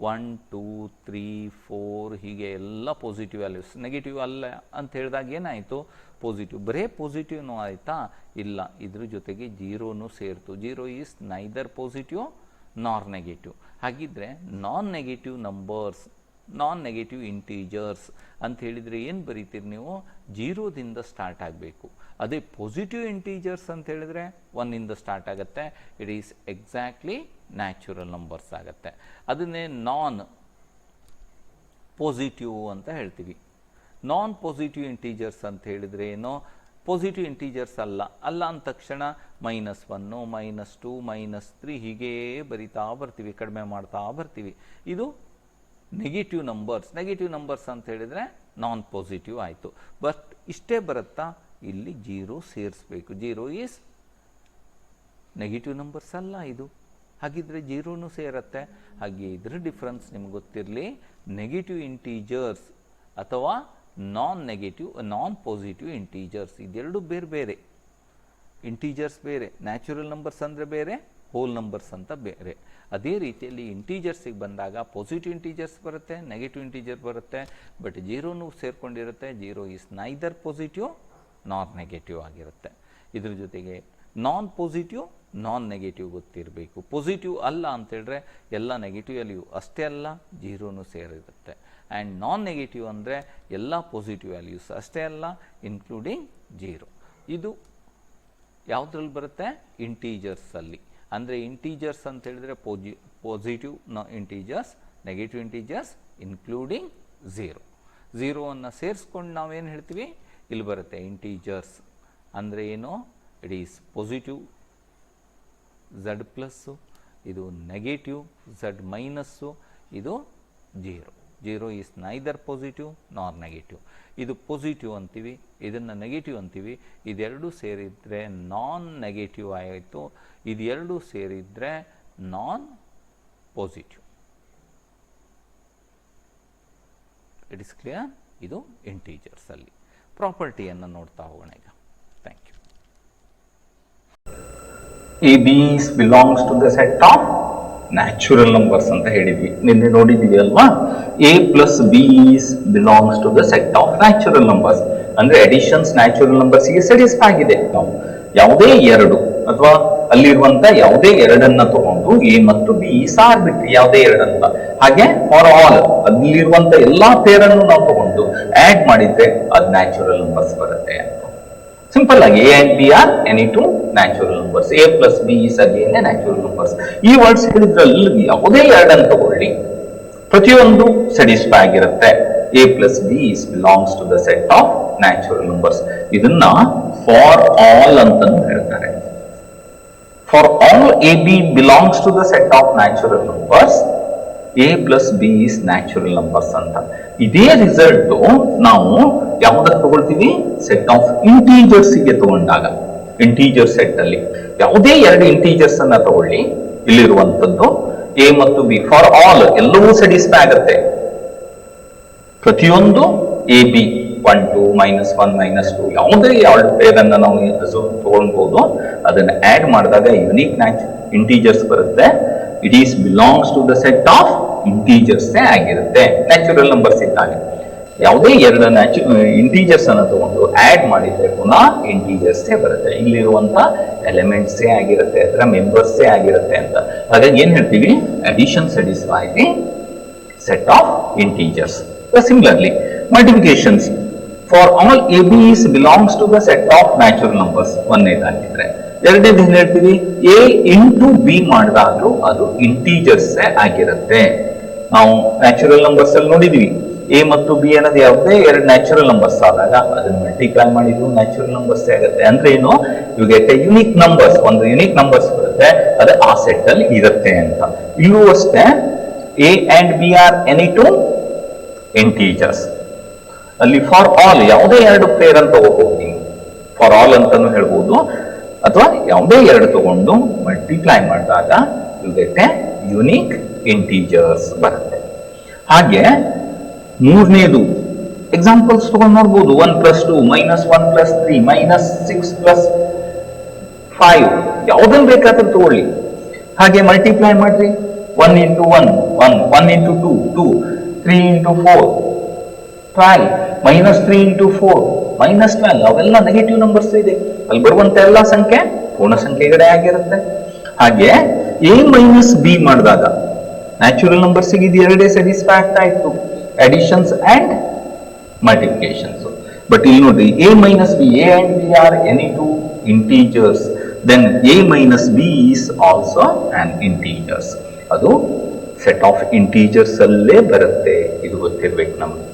1 2 3 4 ಹೀಗೆ ಎಲ್ಲ ಪಾಸಿಟಿವ್ ವ್ಯಾಲ್ಯೂಸ್. ನೆಗೆಟಿವ್ ಅಲ್ಲ ಅಂತ ಹೇಳಿದಾಗ ಏನಾಯಿತು, ಪಾಸಿಟಿವ್. ಬರೇ ಪಾಸಿಟಿವ್ನೂ ಆಯಿತಾ, ಇಲ್ಲ, ಇದ್ರ ಜೊತೆಗೆ 0ನೂ ಸೇರ್ತು. 0 ಈಸ್ ನೈದರ್ ಪಾಸಿಟಿವ್ ನಾರ್ ನೆಗೆಟಿವ್. ಹಾಗಿದ್ರೆ ನಾನ್ ನೆಗೆಟಿವ್ ನಂಬರ್ಸ್, ನಾನ್ ನೆಗೆಟಿವ್ ಇಂಟೀಜರ್ಸ್ ಅಂತ ಹೇಳಿದರೆ ಏನು ಬರೀತೀರಿ ನೀವು, 0ದಿಂದ ಸ್ಟಾರ್ಟ್ ಆಗಬೇಕು. ಅದೇ ಪಾಸಿಟಿವ್ ಇಂಟೀಜರ್ಸ್ ಅಂತ ಹೇಳಿದರೆ 1ಇಂದ ಸ್ಟಾರ್ಟ್ ಆಗುತ್ತೆ. It is exactly natural numbers ಆಗುತ್ತೆ. ಅದನ್ನೇ ನಾನ್ ಪಾಸಿಟಿವ್ ಅಂತ ಹೇಳ್ತೀವಿ. ನಾನ್ ಪಾಸಿಟಿವ್ ಇಂಟೀಜರ್ಸ್ ಅಂತ ಹೇಳಿದರೆ ಏನೋ ಪಾಸಿಟಿವ್ ಇಂಟೀಜರ್ಸ್ ಅಲ್ಲ ಅಂದ ತಕ್ಷಣ -1 -2 -3 ಹೀಗೇ ಬರಿತಾ ಬರ್ತೀವಿ, ಕಡಿಮೆ ಮಾಡ್ತಾ ಬರ್ತೀವಿ. ಇದು ನೆಗೆಟಿವ್ ನಂಬರ್ಸ್ ಅಂತ ಹೇಳಿದರೆ ನಾನ್ ಪಾಸಿಟಿವ್ ಆಯಿತು. ಬಟ್ ಇಷ್ಟೇ ಬರುತ್ತಾ, ಇಲ್ಲಿ 0 ಸೇರಿಸ್ಬೇಕು. 0 ಈಸ್ ನೆಗೆಟಿವ್ ನಂಬರ್ಸ್ ಅಲ್ಲ ಇದು, ಹಾಗಿದ್ರೆ 0ನೂ ಸೇರುತ್ತೆ. ಹಾಗೆ ಇದರ ಡಿಫ್ರೆನ್ಸ್ ನಿಮ್ಗೆ ಗೊತ್ತಿರಲಿ, ನೆಗೆಟಿವ್ ಇಂಟೀಜರ್ಸ್ ಅಥವಾ ನಾನ್ ಪಾಸಿಟಿವ್ ಇಂಟೀಜರ್ಸ್ ಇದೆರಡು ಬೇರೆ ಬೇರೆ. ಇಂಟೀಜರ್ಸ್ ಬೇರೆ, ನ್ಯಾಚುರಲ್ ನಂಬರ್ಸ್ ಅಂದರೆ ಬೇರೆ, ಹೋಲ್ ನಂಬರ್ಸ್ ಅಂತ ಬೇರೆ. ಅದೇ ರೀತಿಯಲ್ಲಿ ಇಂಟೀಜರ್ಸಿಗೆ ಬಂದಾಗ ಪಾಸಿಟಿವ್ ಇಂಟೀಜರ್ಸ್ ಬರುತ್ತೆ, ನೆಗೆಟಿವ್ ಇಂಟೀಜರ್ ಬರುತ್ತೆ, ಬಟ್ 0ನೂ ಸೇರ್ಕೊಂಡಿರುತ್ತೆ. 0 ಈಸ್ ನೈದರ್ ಪಾಸಿಟಿವ್ ನಾರ್ ನೆಗೆಟಿವ್ ಆಗಿರುತ್ತೆ. ಇದ್ರ ಜೊತೆಗೆ ನಾನ್ ಪಾಸಿಟಿವ್ ನಾನ್ ನೆಗೆಟಿವ್ ಗೊತ್ತಿರಬೇಕು. ಪಾಸಿಟಿವ್ ಅಲ್ಲ ಅಂತೇಳಿದ್ರೆ ಎಲ್ಲ ನೆಗೆಟಿವ್ ವ್ಯಾಲ್ಯೂ ಅಷ್ಟೇ ಅಲ್ಲ, 0ನೂ ಸೇರಿರುತ್ತೆ. ಆ್ಯಂಡ್ ನಾನ್ ನೆಗೆಟಿವ್ ಅಂದರೆ ಎಲ್ಲ ಪಾಸಿಟಿವ್ ವ್ಯಾಲ್ಯೂಸ್ ಅಷ್ಟೇ ಅಲ್ಲ, ಇನ್ಕ್ಲೂಡಿಂಗ್ 0. ಇದು ಯಾವುದ್ರಲ್ಲಿ ಬರುತ್ತೆ? ಇಂಟೀಜರ್ಸಲ್ಲಿ. ಅಂದರೆ ಇಂಟೀಜರ್ಸ್ ಅಂತ ಹೇಳಿದ್ರೆ positive integers, negative integers including 0. 0ವನ್ನು ಸೇರಿಸ್ಕೊಂಡು ನಾವೇನು ಹೇಳ್ತೀವಿ? ಇಲ್ಲಿ ಬರುತ್ತೆ ಇಂಟೀಜರ್ಸ್ ಅಂದರೆ ಏನು? It is positive z plus, ಇದು ನೆಗೆಟಿವ್ z ಮೈನಸ್ಸು, ಇದು 0. 0 ಈಸ್ ನೈದರ್ ಪಾಸಿಟಿವ್ ನಾರ್ ನೆಗೆಟಿವ್. ಇದು ಪಾಸಿಟಿವ್ ಅಂತೀವಿ, ಇದನ್ನು ನೆಗೆಟಿವ್ ಅಂತೀವಿ. ಇದೆರಡು ಸೇರಿದರೆ ನಾನ್ ನೆಗೆಟಿವ್ ಆಯಿತು, ಇದೆರಡು ಸೇರಿದರೆ non positive. It is clear? ಇದು ಇಂಟೀಜರ್ಸಲ್ಲಿ. ಪ್ರಾಪರ್ಟಿಯನ್ನು ನೋಡ್ತಾ ಹೋಗೋಣ ಈಗ. Thank you. ABs belongs to the set of natural numbers ಅಂತ ಹೇಳಿದ್ವಿ, ನಿನ್ನೆ ನೋಡಿದ್ವಿ ಅಲ್ವಾ? A plus B's belongs to the set of natural numbers. ಅಂದ್ರೆ ಅಡಿಷನ್ಸ್ ನ್ಯಾಚುರಲ್ ನಂಬರ್ಸ್ ಗೆ ಸ್ಯಾಟಿಸ್ಫೈ ಆಗಿದೆ. ನಾವು ಯಾವುದೇ ಎರಡು ಅಥವಾ ಅಲ್ಲಿರುವಂತ ಯಾವುದೇ ಎರಡನ್ನ ತಗೊಂಡು A ಮತ್ತು B ಆರ್ಬಿಟ್ರಿ ಯಾವುದೇ ಎರಡನ್ನ, ಹಾಗೆ ಫಾರ್ ಆಲ್ ಅಲ್ಲಿರುವಂತ ಎಲ್ಲಾ ಪೇರನ್ನು ನಾವು ತಗೊಂಡು ಆಡ್ ಮಾಡಿದ್ರೆ ಅದು ನ್ಯಾಚುರಲ್ ನಂಬರ್ಸ್ ಬರುತ್ತೆ ಅಂತ. ಸಿಂಪಲ್ ಆಗಿ A and B are any two natural numbers. A plus B is again a natural numbers. ಈ ವರ್ಡ್ಸ್ ಹೇಳಿದ್ರಲ್ಲಿ ಯಾವುದೇ ಎರಡನ್ನು ತಗೊಳ್ಳಿ, ಪ್ರತಿಯೊಂದು ಸ್ಯಾಟಿಸ್ಫೈ ಆಗಿರುತ್ತೆ. A plus B belongs to the set of natural numbers. ಇದನ್ನ ಫಾರ್ ಆಲ್ ಅಂತ ಹೇಳ್ತಾರೆ. For all AB belongs to the set of natural numbers. A plus B is natural numbers ಅಂತ. ಇದೇ ರಿಸಲ್ಟ್ ನಾವು ಯಾವುದಕ್ಕೆ ತಗೊಳ್ತೀವಿ? ಸೆಟ್ ಆಫ್ ಇಂಟೀಜರ್ಸ್ ಗೆ ತಗೊಂಡಾಗ, ಇಂಟೀಜರ್ ಸೆಟ್ ಅಲ್ಲಿ ಯಾವುದೇ ಎರಡು ಇಂಟೀಜರ್ಸ್ ಅನ್ನ ತಗೊಳ್ಳಿ, ಇಲ್ಲಿರುವಂತದ್ದು A ಮತ್ತು B ಫಾರ್ ಆಲ್ ಎಲ್ಲವೂ ಸ್ಯಾಟಿಸ್ಫೈ ಆಗುತ್ತೆ. ಪ್ರತಿಯೊಂದು AB 1 2 -1 -2 ಯಾವುದೇ ಎರಡು ಪೇರನ್ನ ನಾವು ತಗೊಳ್ಬಹುದು. ಅದನ್ನ ಆಡ್ ಮಾಡಿದಾಗ ಯುನಿಕ್ ಇಂಟೀಜರ್ಸ್ ಬರುತ್ತೆ. It is belongs to the set of integers ಆಗಿರುತ್ತೆ. ನ್ಯಾಚುರಲ್ ನಂಬರ್ಸ್ ಇದ್ದಾಗ ಯಾವುದೇ ಎರಡು ಇಂಟೀಜರ್ಸ್ ಅನ್ನು ತಗೊಂಡು ಆಡ್ ಮಾಡಿದ್ರೆ ಪುನಃ ಇಂಟೀಜರ್ಸೇ ಬರುತ್ತೆ. ಇಲ್ಲಿರುವಂತ ಎಲಿಮೆಂಟ್ಸೇ ಆಗಿರುತ್ತೆ, ಅದರ ಮೆಂಬರ್ಸೇ ಆಗಿರುತ್ತೆ ಅಂತ. ಹಾಗಾಗಿ ಏನ್ ಹೇಳ್ತೀವಿ? Addition satisfy the set of integers. Similarly multiplications for all ABs belongs to the set of natural numbers. ಒಂದನೇದಾಗಿದ್ರೆ, ಎರಡನೇದು ಏನ್ ಹೇಳ್ತೀವಿ? A ಇಂಟು B ಮಾಡಿದಾದ್ರೂ ಅದು ಇಂಟೀಜರ್ಸ್ ಆಗಿರುತ್ತೆ. ನಾವು ನ್ಯಾಚುರಲ್ ನಂಬರ್ಸ್ ಅಲ್ಲಿ ನೋಡಿದೀವಿ, A ಮತ್ತು B ಅನ್ನೋದು ಯಾವುದೇ ಎರಡು ನ್ಯಾಚುರಲ್ ನಂಬರ್ಸ್ ಆದಾಗ ಅದನ್ನ ಮಲ್ಟಿಪ್ಲೈ ಮಾಡಿದ್ರು ನ್ಯಾಚುರಲ್ ನಂಬರ್ಸ್ ಆಗುತ್ತೆ. ಅಂದ್ರೆ ಏನು? You get a unique numbers, ಒಂದು ಯುನಿಕ್ ನಂಬರ್ಸ್ ಬರುತ್ತೆ, ಅದು ಆ ಸೆಟ್ ಅಲ್ಲಿ ಇರುತ್ತೆ ಅಂತ. ಇಲ್ಲೂ ಅಷ್ಟೇ A and B R any two integers. ಅಲ್ಲಿ ಫಾರ್ ಆಲ್ ಯಾವುದೇ ಎರಡು ಪೇರ್ ಅಂತ ತಗೋಬಹುದು ನೀವು, ಫಾರ್ ಆಲ್ ಅಂತಾನು ಹೇಳ್ಬೋದು, ಅಥವಾ ಯಾವುದೇ ಎರಡು ತಗೊಂಡು ಮಲ್ಟಿಪ್ಲೈ ಮಾಡಿದಾಗ you get a unique integers ಬರುತ್ತೆ. ಹಾಗೆ ಮೂರನೇದು ಎಕ್ಸಾಂಪಲ್ಸ್ ತಗೊಂಡು ನೋಡ್ಬೋದು. 1 + 2 -1 + 3 -6 + 5 ಯಾವುದನ್ನು ಬೇಕಾದ್ರೂ ತಗೊಳ್ಳಿ. ಹಾಗೆ ಮಲ್ಟಿಪ್ಲೈ ಮಾಡ್ರಿ. 1 × 1 1, 1 × 2 2, 3 × 4 12, -3 × 4 -12. ಅವೆಲ್ಲ ನೆಗೆಟಿವ್ ನಂಬರ್ಸ್ ಇದೆ. ಅಲ್ಲಿ ಬರುವಂತ ಎಲ್ಲ ಸಂಖ್ಯೆ ಪೂರ್ಣ ಸಂಖ್ಯೆಗಳೇ ಆಗಿರುತ್ತೆ. ಹಾಗೆ A - B ಮಾಡಿದಾಗ ನ್ಯಾಚುರಲ್ ನಂಬರ್ಸ್ ಇದು ಎರಡೇ ಸ್ಯಾಟಿಸ್ಫೈ ಆಗ್ತಾ ಇತ್ತು, ಅಡಿಷನ್ಸ್ ಅಂಡ್ ಮಲ್ಟಿಪ್ಲಿಕೇಶನ್ಸ್. ಬಟ್ ಇಲ್ಲಿ ನೋಡ್ರಿ, A - B, A and B are any two integers, then A - B is also an integers. ಅದು ಸೆಟ್ ಆಫ್ ಇಂಟೀಜರ್ಸ್ ಅಲ್ಲೇ ಬರುತ್ತೆ. ಇದು ಗೊತ್ತಿರ್ಬೇಕು ನಮ್ಗೆ.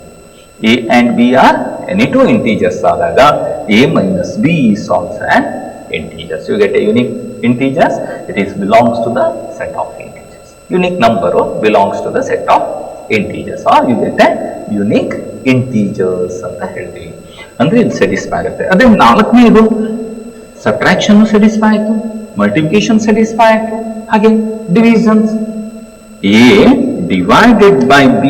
A and B are any two integers ಆದಾಗ A minus B is also an integers. You get a unique integers, it is belongs to the set of integers. Unique number belongs to the set of integers, or you get a unique integers ಅಂತ ಹೇಳ್ತೀವಿ. ಅಂದ್ರೆ ಇದು satisfy ಆಗುತ್ತೆ. ಅದೇ ನಾಲ್ಕನೇದು subtraction satisfy ಆಯಿತು, multiplication satisfy ಆಯಿತು, ಹಾಗೆ divisions. A divided by B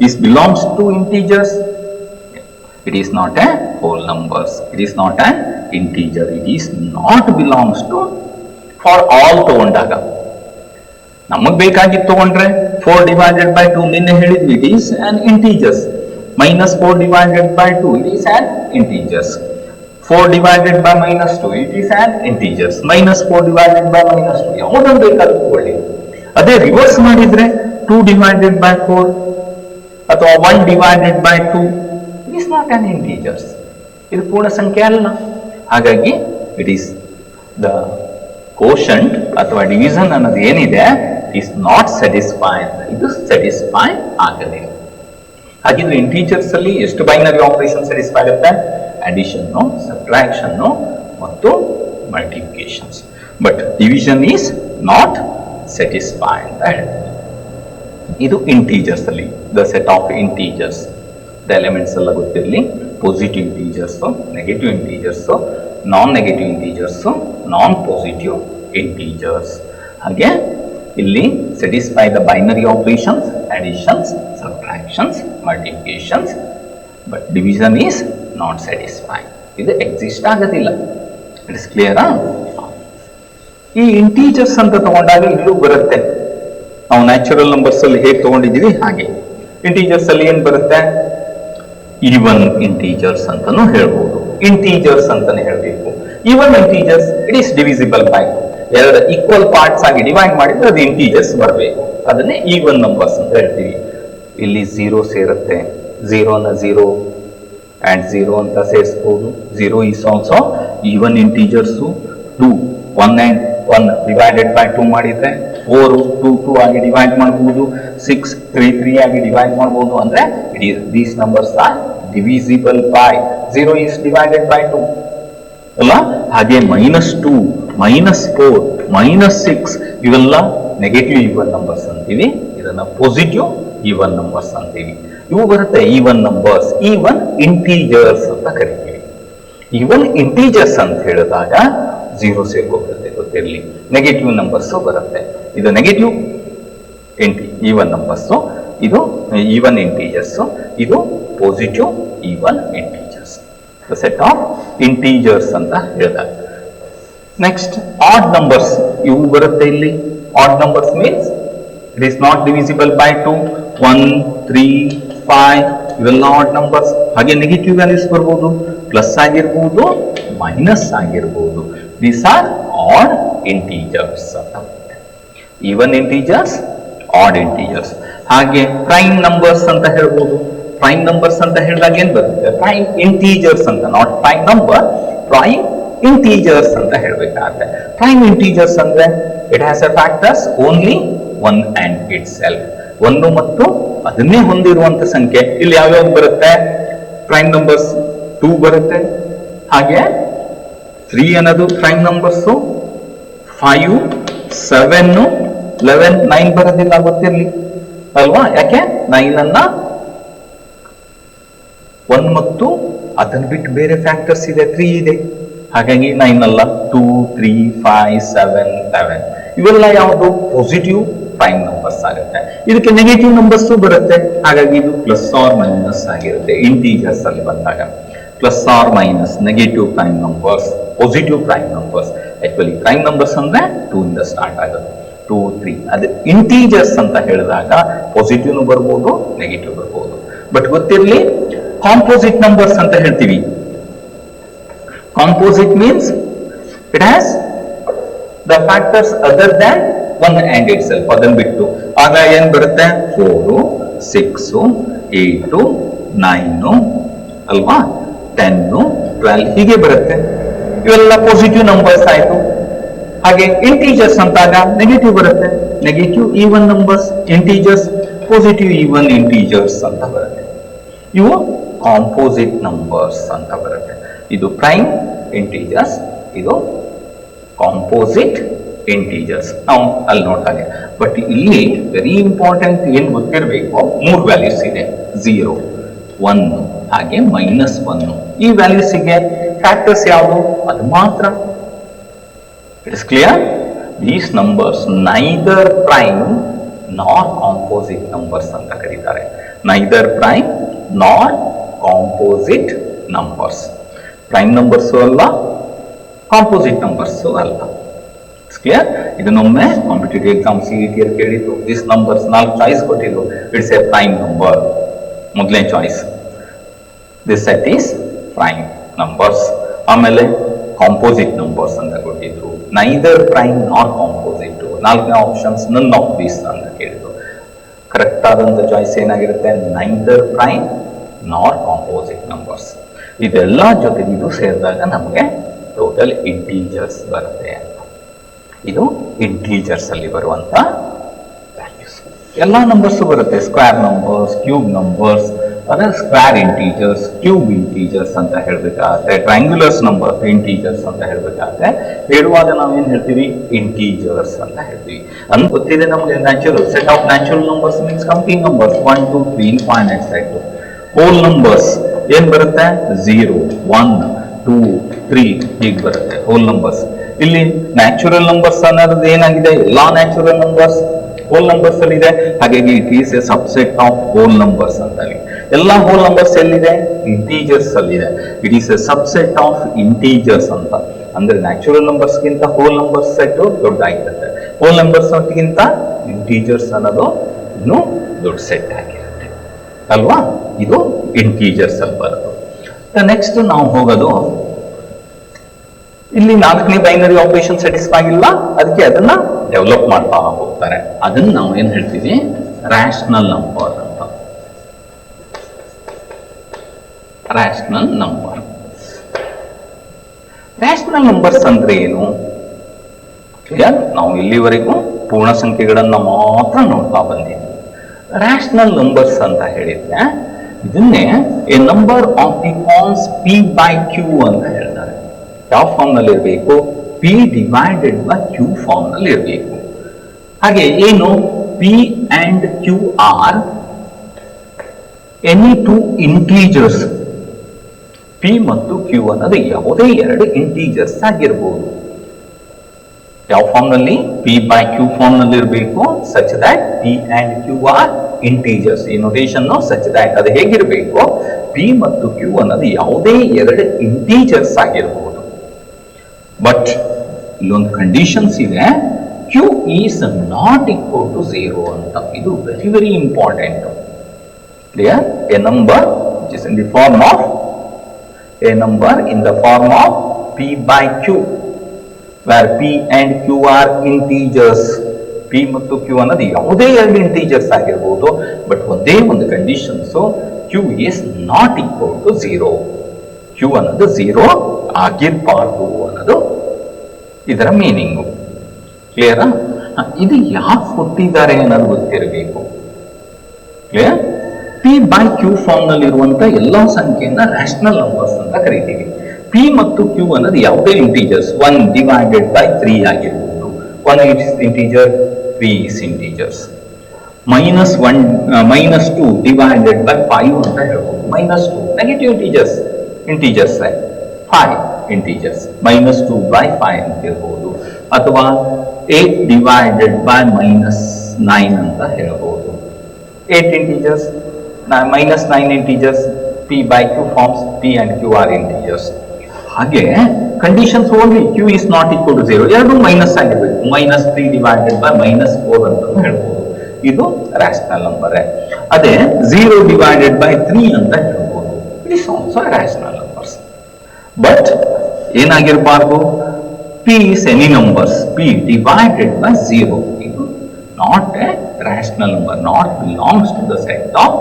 is belongs to integers. It is not a whole numbers. It is not an integer. It is not belongs to for all ತಗೊಂಡಾಗ. ನಮಗೆ ಬೇಕಾಗಿತ್ತು ತಗೊಂಡ್ರೆ 4 divided by 2 ನಿನ್ನೆ ಹೇಳಿದ್ವಿ, it is an integers. Minus 4 divided by 2, it is an integers. 4 divided by minus 2, it is an integers. Minus 4 divided by minus 2, ಯಾವುದನ್ನು ಬೇಕಾದ್ರೂ ತಗೊಳ್ಳಿ. ಅದೇ ರಿವರ್ಸ್ ಮಾಡಿದ್ರೆ 2 divided by 4 ಅಥವಾ 1 divided by 2, it is not an integers. ಇದು ಪೂರ್ಣ ಸಂಖ್ಯೆ ಅಲ್ಲ. ಹಾಗಾಗಿ ಇಟ್ ಈಸ್ ದ ಕೋಶಂಟ್ ಅಥವಾ ಡಿವಿಷನ್ ಅನ್ನೋದು ಏನಿದೆ is not satisfied. ಇದು ಸ್ಯಾಟಿಸ್ಫೈ ಆಗದೆ. ಹಾಗಿದ್ರೆ ಇಂಟೀಜರ್ಸ್ ಅಲ್ಲಿ ಎಷ್ಟು ಬೈನರಿ ಆಪರೇಷನ್ ಸ್ಯಾಟಿಸ್ಫೈ ಆಗುತ್ತೆ? ಅಡಿಷನ್, ಸಬ್ಟ್ರಾಕ್ಷನ್ ಮತ್ತು multiplications. But division is not satisfy ಅಂತ ಹೇಳ್ತಾರೆ. ಇದು ಇಂಟೀಜರ್ಸ್ ಅಲ್ಲಿ the set of integers. The elements ಎಲ್ಲ ಗೊತ್ತಿರಲಿ. ಪಾಸಿಟಿವ್ ಇಂಟೀಜರ್ಸ್, ನೆಗೆಟಿವ್ ಇಂಟೀಜರ್ಸ್, ನಾನ್ ನೆಗೆಟಿವ್ ಇಂಟೀಜರ್ಸ್, ನಾನ್ ಪಾಸಿಟಿವ್ ಇಂಟೀಜರ್ಸ್. ಹಾಗೆ ಇಲ್ಲಿ satisfy the binary operations, additions, subtractions, multiplications, but division is not satisfy. ಇದು exist ಆಗೋದಿಲ್ಲ. ಇಟ್ ಇಸ್ ಕ್ಲಿಯರಾ? ಈ ಇಂಟೀಜರ್ಸ್ ಅಂತ ತಗೊಂಡಾಗ ಇಲ್ಲೂ ಬರುತ್ತೆ. ನಾವು ನ್ಯಾಚುರಲ್ ನಂಬರ್ಸ್ ಅಲ್ಲಿ ಹೇಗೆ ತಗೊಂಡಿದ್ದೀವಿ ಹಾಗೆ ಇಂಟೀಜರ್ಸ್ ಅಲ್ಲಿ ಏನ್ ಬರುತ್ತೆ? ಈವನ್ ಇಂಟೀಜರ್ಸ್ ಅಂತಾನು ಹೇಳ್ಬೋದು, ಇಂಟೀಜರ್ಸ್ ಅಂತಾನೆ ಹೇಳ್ಬೇಕು. Even integers it is divisible by, ಎರಡು ಈಕ್ವಲ್ ಪಾರ್ಟ್ಸ್ ಆಗಿ ಡಿವೈಡ್ ಮಾಡಿದ್ರೆ ಅದು ಇಂಟೀಜರ್ಸ್ ಬರಬೇಕು. ಅದನ್ನೇ ಈವನ್ ನಂಬರ್ಸ್ ಅಂತ ಹೇಳ್ತೀವಿ. ಇಲ್ಲಿ 0 ಸೇರುತ್ತೆ, 0ನ 0 and 0 ಅಂತ ಸೇರಿಸಬಹುದು. 0 is also even integers. 2 1 and 1 divided by 2 ಮಾಡಿದ್ರೆ 4 2 2 ಆಗಿ ಡಿವೈಡ್ ಮಾಡಬಹುದು. 6 3 3 ಆಗಿ ಡಿವೈಡ್ ಮಾಡಬಹುದು. ಅಂದ್ರೆ these numbers are divisible by 0 is divided by 2 ಅಲ್ಲ. ಹಾಗೆ -2 -4 -6 ಇವೆಲ್ಲ ನೆಗೆಟಿವ್ ಈವನ್ ನಂಬರ್ಸ್ ಅಂತೀವಿ. ಇದನ್ನ ಪಾಸಿಟಿವ್ ಈವನ್ ನಂಬರ್ಸ್ ಅಂತೀವಿ. ಇವು ಬರುತ್ತೆ ಈವನ್ ನಂಬರ್ಸ್, ಈವನ್ ಇಂಟೀಜರ್ಸ್ ಅಂತ ಕರಿತೀವಿ. ಈವನ್ ಇಂಟೀಜರ್ಸ್ ಅಂತ ಹೇಳಿದಾಗ 0 ಸೇರ್ಕೋಬರುತ್ತೆ, ಗೊತ್ತಿರಲಿ. ನೆಗೆಟಿವ್ ನಂಬರ್ಸ್ ಬರುತ್ತೆ. ಇದು ನೆಗೆಟಿವ್ ಈವನ್ ನಂಬರ್ಸ್, ಇದು ಈವನ್ ಇಂಟೀಜರ್ಸ್, ಇದು positive even integers. Set of integers ಅಂತ ಹೇಳಿದಾಗ ನೆಕ್ಸ್ಟ್ ಆಡ್ ನಂಬರ್ಸ್ ಇವು ಬರುತ್ತೆ ಇಲ್ಲಿ. Odd numbers means it is not divisible by 2, 1 3 5 ಇವೆಲ್ಲ ಆಡ್ ನಂಬರ್ಸ್. ಹಾಗೆ ನೆಗೆಟಿವ್ ವ್ಯಾಲ್ಯೂಸ್ ಬರ್ಬೋದು, ಪ್ಲಸ್ ಆಗಿರ್ಬೋದು, ಮೈನಸ್ ಆಗಿರ್ಬೋದು. ದೀಸ್ ಆರ್ ಆಡ್ ಇಂಟೀಜರ್ಸ್ ಅಂತ. Even integers, odd integers. ಹಾಗೆ ಪ್ರೈಮ್ ನಂಬರ್ಸ್ ಅಂತ ಹೇಳ್ಬೋದು. ಪ್ರೈಮ್ ನಂಬರ್ಸ್ ಅಂತ ಹೇಳಿದಾಗ ಏನ್ ಬರುತ್ತೆ? ಪ್ರೈಮ್ ಇಂಟೀಜರ್ಸ್ ಅಂತ, not prime number, prime integers ಅಂತ ಹೇಳ್ಬೇಕಾಗುತ್ತೆ. ಪ್ರೈಮ್ ಇಂಟೀಜರ್ಸ್ ಅಂದ್ರೆ it has A factors only 1 and itself. 1 ಮತ್ತು ಅದನ್ನೇ ಹೊಂದಿರುವಂತ ಸಂಖ್ಯೆ. ಇಲ್ಲಿ ಯಾವ್ಯಾವ್ದು ಬರುತ್ತೆ? ಪ್ರೈಮ್ ನಂಬರ್ಸ್ 2 ಬರುತ್ತೆ. ಹಾಗೆ 3 ಅನ್ನೋದು ಪ್ರೈಮ್ ನಂಬರ್ಸ್, 5 7 11 9 ಬರೋದಿಲ್ಲ, ಗೊತ್ತಿರ್ಲಿ ಅಲ್ವಾ? ಯಾಕೆ? 9 ಅನ್ನ 1 ಮತ್ತು ಅದನ್ನ ಬಿಟ್ಟು ಬೇರೆ ಫ್ಯಾಕ್ಟರ್ಸ್ ಇದೆ, 3 ಇದೆ. ಹಾಗಾಗಿ 9 ಅಲ್ಲ, 2 3 5 7 11 ಇವೆಲ್ಲ ಯಾವುದು? ಪಾಸಿಟಿವ್ ಪ್ರೈಮ್ ನಂಬರ್ಸ್ ಆಗುತ್ತೆ. ಇದಕ್ಕೆ ನೆಗೆಟಿವ್ ನಂಬರ್ಸ್ ಬರುತ್ತೆ. ಹಾಗಾಗಿ ಇದು ಪ್ಲಸ್ ಆರ್ ಮೈನಸ್ ಆಗಿರುತ್ತೆ. ಇಂಟೀಜರ್ಸ್ ಅಲ್ಲಿ ಬಂದಾಗ plus or minus, negative prime numbers, positive prime numbers. Actually prime numbers ಅಂದ್ರೆ 2 ಇಂದ ಸ್ಟಾರ್ಟ್ ಆಗುತ್ತೆ, 2 3. ಅದೇ ಇಂಟೀಜರ್ಸ್ ಅಂತ ಹೇಳಿದಾಗ ಪಾಸಿಟಿವ್ ಬರ್ಬೋದು, ನೆಗೆಟಿವ್ ಬರ್ಬೋದು. ಬಟ್ ಗೊತ್ತಿರಲಿ, ಕಾಂಪೋಸಿಟ್ ನಂಬರ್ಸ್ ಅಂತ ಹೇಳ್ತೀವಿ. Composite means it has the factors other than 1 and itself. ಅದನ್ನು ಬಿಟ್ಟು ಆಗ ಏನ್ ಬರುತ್ತೆ? 4 6 8 9 ಅಲ್ವಾ, 10 12 ಹೀಗೆ ಬರುತ್ತೆ. ಇವೆಲ್ಲ ಪಾಸಿಟಿವ್ ನಂಬರ್ಸ್ ಆಯ್ತು. ಹಾಗೆ ಇಂಟೀಜರ್ಸ್ ಅಂತಾಗ ನೆಗೆಟಿವ್ ಬರುತ್ತೆ. Negative even numbers, integers, positive even integers ಅಂತ ಬರುತ್ತೆ. ಇವು ಕಾಂಪೋಸಿಟ್ ನಂಬರ್ಸ್ ಅಂತ ಬರುತ್ತೆ. ಇದು ಪ್ರೈಮ್ ಇಂಟೀಜರ್ಸ್, ಇದು ಕಾಂಪೋಸಿಟ್ ಇಂಟೀಜರ್ಸ್. ನಾವು ಅಲ್ಲಿ ನೋಡ್ತಾರೆ. ಬಟ್ ಇಲ್ಲಿ ವೆರಿ ಇಂಪಾರ್ಟೆಂಟ್ ಏನ್ ಗೊತ್ತಿರಬೇಕು, 3 ವ್ಯಾಲ್ಯೂಸ್ ಇದೆ, 0, 1 ಹಾಗೆ -1. ಈ ವ್ಯಾಲ್ಯೂಸ್ಗೆ ಫ್ಯಾಕ್ಟರ್ಸ್ ಯಾವುದು ಅದು ಮಾತ್ರ. It is clear. These numbers neither prime ನಾರ್ ಕಾಂಪೋಸಿಟ್ ನಂಬರ್ಸ್ ಅಂತ ಕರೀತಾರೆ. ನೈದರ್ ಪ್ರೈಮ್ ನಾರ್ ಕಾಂಪೋಸಿಟ್ ನಂಬರ್ಸ್. ಪ್ರೈಮ್ ನಂಬರ್ಸ್ ಅಲ್ಲ, ಕಾಂಪೋಸಿಟ್ ನಂಬರ್ಸ್ ಅಲ್ಲ. ಕ್ಲಿಯರ್. ಇದನ್ನೊಮ್ಮೆ ಕಾಂಪಿಟೇಟಿವ್ ಎಕ್ಸಾಮ್ CET ಅಲ್ಲಿ ಕೇಳಿದ್ರು. ದಿಸ್ ನಂಬರ್ಸ್ 4 ಚಾಯ್ಸ್ ಕೊಟ್ಟಿದ್ರು. ಇಟ್ಸ್ ಎ ಪ್ರೈಮ್ ನಂಬರ್, ಮೊದಲನೇ choice. This set is prime numbers. ಆಮೇಲೆ ಕಾಂಪೋಸಿಟ್ ನಂಬರ್ಸ್ ಅಂತ ಕೊಟ್ಟಿದ್ರು. Neither prime not composite. 4ನೇ ಆಪ್ಷನ್ಸ್ ನನ್ ಆಫ್ ದೀಸ್ ಅಂತ ಕೇಳಿದ್ರು. ಕರೆಕ್ಟ್ ಆದಂತ ಚಾಯ್ಸ್ ಏನಾಗಿರುತ್ತೆ, neither prime not composite numbers. ಇದೆಲ್ಲ ಜೊತೆಗೆ ಇದು ಸೇರಿದಾಗ ನಮಗೆ ಟೋಟಲ್ ಇಂಟೀಜರ್ಸ್ ಬರುತ್ತೆ. ಇದು ಇಂಟೀಜರ್ಸ್ ಅಲ್ಲಿ ಬರುವಂತ ವ್ಯಾಲ್ಯೂಸ್. ಎಲ್ಲಾ ನಂಬರ್ಸ್ ಬರುತ್ತೆ, ಸ್ಕ್ವೇರ್ ನಂಬರ್ಸ್, ಕ್ಯೂಬ್ ನಂಬರ್ಸ್, ಅದೇ ಸ್ಕ್ವೇರ್ ಇಂಟೀಜರ್ಸ್, ಕ್ಯೂಬ್ ಇಂಟೀಜರ್ಸ್ ಅಂತ ಹೇಳ್ಬೇಕಾಗತ್ತೆ. ಟ್ರಯಾಂಗ್ಯುಲರ್ಸ್ ನಂಬರ್ ಇಂಟೀಜರ್ಸ್ ಅಂತ ಹೇಳ್ಬೇಕಾಗತ್ತೆ. ಹೇಳುವಾಗ ನಾವೇನ್ ಹೇಳ್ತೀವಿ, ಇಂಟೀಜರ್ಸ್ ಅಂತ ಹೇಳ್ತೀವಿ. ಅಂತ ಗೊತ್ತಿದೆ ನಮ್ಗೆ. Natural set of natural numbers means complete numbers 1 2 3 finite set. Hole numbers ಏನ್ ಬರುತ್ತೆ, 0 1 2 3 ಹೀಗೆ ಬರುತ್ತೆ ಹೋಲ್ ನಂಬರ್ಸ್. ಇಲ್ಲಿ ನ್ಯಾಚುರಲ್ ನಂಬರ್ಸ್ ಅನ್ನೋದು ಏನಾಗಿದೆ, ಎಲ್ಲಾ ನ್ಯಾಚುರಲ್ ನಂಬರ್ಸ್ ಹೋಲ್ ನಂಬರ್ಸ್ ಅಲ್ಲಿ ಇದೆ. ಹಾಗಾಗಿ it is A subset of whole numbers ಅಂತ. ಎಲ್ಲಾ ಹೋಲ್ ನಂಬರ್ಸ್ ಎಲ್ಲಿದೆ, ಇಂಟೀಜರ್ಸ್ ಅಲ್ಲಿದೆ. It is A subset of integers ಅಂತ. ಅಂದ್ರೆ ನ್ಯಾಚುರಲ್ ನಂಬರ್ಸ್ ಗಿಂತ ಹೋಲ್ ನಂಬರ್ಸ್ ಸೆಟ್ ದೊಡ್ಡ ಆಗಿರುತ್ತೆ. ಹೋಲ್ ನಂಬರ್ಸ್ ಗಿಂತ ಇಂಟೀಜರ್ಸ್ ಅನ್ನೋದು ಇನ್ನೂ ದೊಡ್ಡ ಸೆಟ್ ಆಗಿರುತ್ತೆ ಅಲ್ವಾ. ಇದು ಇಂಟೀಜರ್ಸ್ ಅಲ್ಲಿ ಬರೋದು. ನೆಕ್ಸ್ಟ್ ನಾವು ಹೋಗೋದು, ಇಲ್ಲಿ 4ನೇ ಬೈನರಿ ಆಪರೇಷನ್ ಸ್ಯಾಟಿಸ್ಫೈ ಆಗಿಲ್ಲ, ಅದಕ್ಕೆ ಅದನ್ನ ಡೆವಲಪ್ ಮಾಡ್ತಾ ಹೋಗ್ತಾರೆ. ಅದನ್ನ ನಾವು ಏನ್ ಹೇಳ್ತೀವಿ, ರ್ಯಾಷನಲ್ ನಂಬರ್ ಅಂತ. Rational number. ರ್ಯಾಷನಲ್ ನಂಬರ್ಸ್ ಅಂದ್ರೆ ಏನು, ನಾವು ಇಲ್ಲಿವರೆಗೂ ಪೂರ್ಣ ಸಂಖ್ಯೆಗಳನ್ನ ಮಾತ್ರ ನೋಡ್ತಾ ಬಂದಿದ್ದೀವಿ. ರ್ಯಾಷನಲ್ ನಂಬರ್ಸ್ ಅಂತ ಹೇಳಿದ್ರೆ ಇದನ್ನೇ a number of the forms P/Q ಅಂತ ಹೇಳ್ತಾರೆ. ಯಾವ ಫಾರ್ಮ್ ನಲ್ಲಿ ಇರಬೇಕು, P divided by Q form ನಲ್ಲಿ ಇರಬೇಕು. ಹಾಗೆ ಏನು, P and Q are any 2 integers. P ಮತ್ತು Q ಅನ್ನೋದು ಯಾವುದೇ 2 ಇಂಟೀಜರ್ಸ್ ಆಗಿರ್ಬೋದು. ಯಾವ ಫಾರ್ಮ್ ನಲ್ಲಿ, P/Q ಫಾರ್ಮ್ ನಲ್ಲಿ ಇರಬೇಕು. Such that P and Q R integers. ಈ ನೊಟೇಷನ್ ಸಚ್ ದಟ್ ಅದು ಹೇಗಿರಬೇಕು, P ಮತ್ತು Q ಅನ್ನೋದು ಯಾವುದೇ 2 ಇಂಟೀಜರ್ಸ್ ಆಗಿರ್ಬೋದು. ಬಟ್ ಇಲ್ಲೊಂದು ಕಂಡೀಷನ್ಸ್ ಇದೆ, Q is not equal to 0 ಅಂತ. ಇದು very very important. Clear. A number which is in the form of P/Q where P and Q are integers. P ಮತ್ತು Q ಅನ್ನೋದು ಯಾವುದೇ 2 ಇಂಟೀಜರ್ಸ್ ಆಗಿರ್ಬೋದು. ಬಟ್ ಒಂದೇ ಒಂದು conditions, Q is not equal to 0. Q ಅನ್ನೋದು 0 ಆಗಿರಬಾರ್ದು ಅನ್ನೋದು ಇದರ ಮೀನಿಂಗು. ಕ್ಲಿಯರಾ. ಇದು ಯಾಕೆ ಕೊಟ್ಟಿದ್ದಾರೆ ಅನ್ನೋದು ಗೊತ್ತಿರಬೇಕು. ಕ್ಲಿಯರ್. P/Q ಫಾರ್ಮ್ ನಲ್ಲಿ ಇರುವಂತ ಎಲ್ಲಾ ಸಂಖ್ಯೆಯನ್ನ ರ್ಯಾಷನಲ್ ನಂಬರ್ಸ್ ಅಂತ ಕರಿತೀವಿ. P ಮತ್ತು Q ಅನ್ನೋದು ಯಾವುದೇ ಇಂಟೀಜರ್ಸ್ 1 ಡಿವೈಡೆಡ್ ಬೈ 3 ಆಗಿರ್ಬೋದು. 1 is integer, 3 is integers. -2 divided by 5 ಅಂತ ಹೇಳ್ಬೋದು. -2 ನೆಗೆಟಿವ್ ಇಂಟೀಜರ್ಸ್ 5 ಇಂಟೀಜರ್ಸ್. -2 by 5 ಅಂತ ಹೇಳ್ಬೋದು. ಅಥವಾ 8 ಡಿವೈಡೆಡ್ ಬೈ -9 ಅಂತ ಹೇಳ್ಬೋದು. 8 ಇಂಟೀಜರ್ಸ್, -9 ಇಂಟೀಜರ್ಸ್. P/Q forms P and Q are integers. ಹಾಗೆ conditions only Q is not equal to 0. ಎರಡು ಮೈನಸ್ ಆಗಿರ್ಬೇಕು. -3 ಡಿವೈಡೆಡ್ ಬೈ -4 ಅಂತ ಹೇಳ್ಬೋದು. ಇದು ರ್ಯಾಷನಲ್ ನಂಬರ್. ಅದೇ 0 ಡಿವೈಡೆಡ್ ಬೈ 3 ಅಂತ ಹೇಳ್ಬೋದು. It is also rational numbers. But ಏನಾಗಿರಬಾರ್ದು, P is any numbers. P divided by 0. ಇದು not a rational number, not belongs to the set of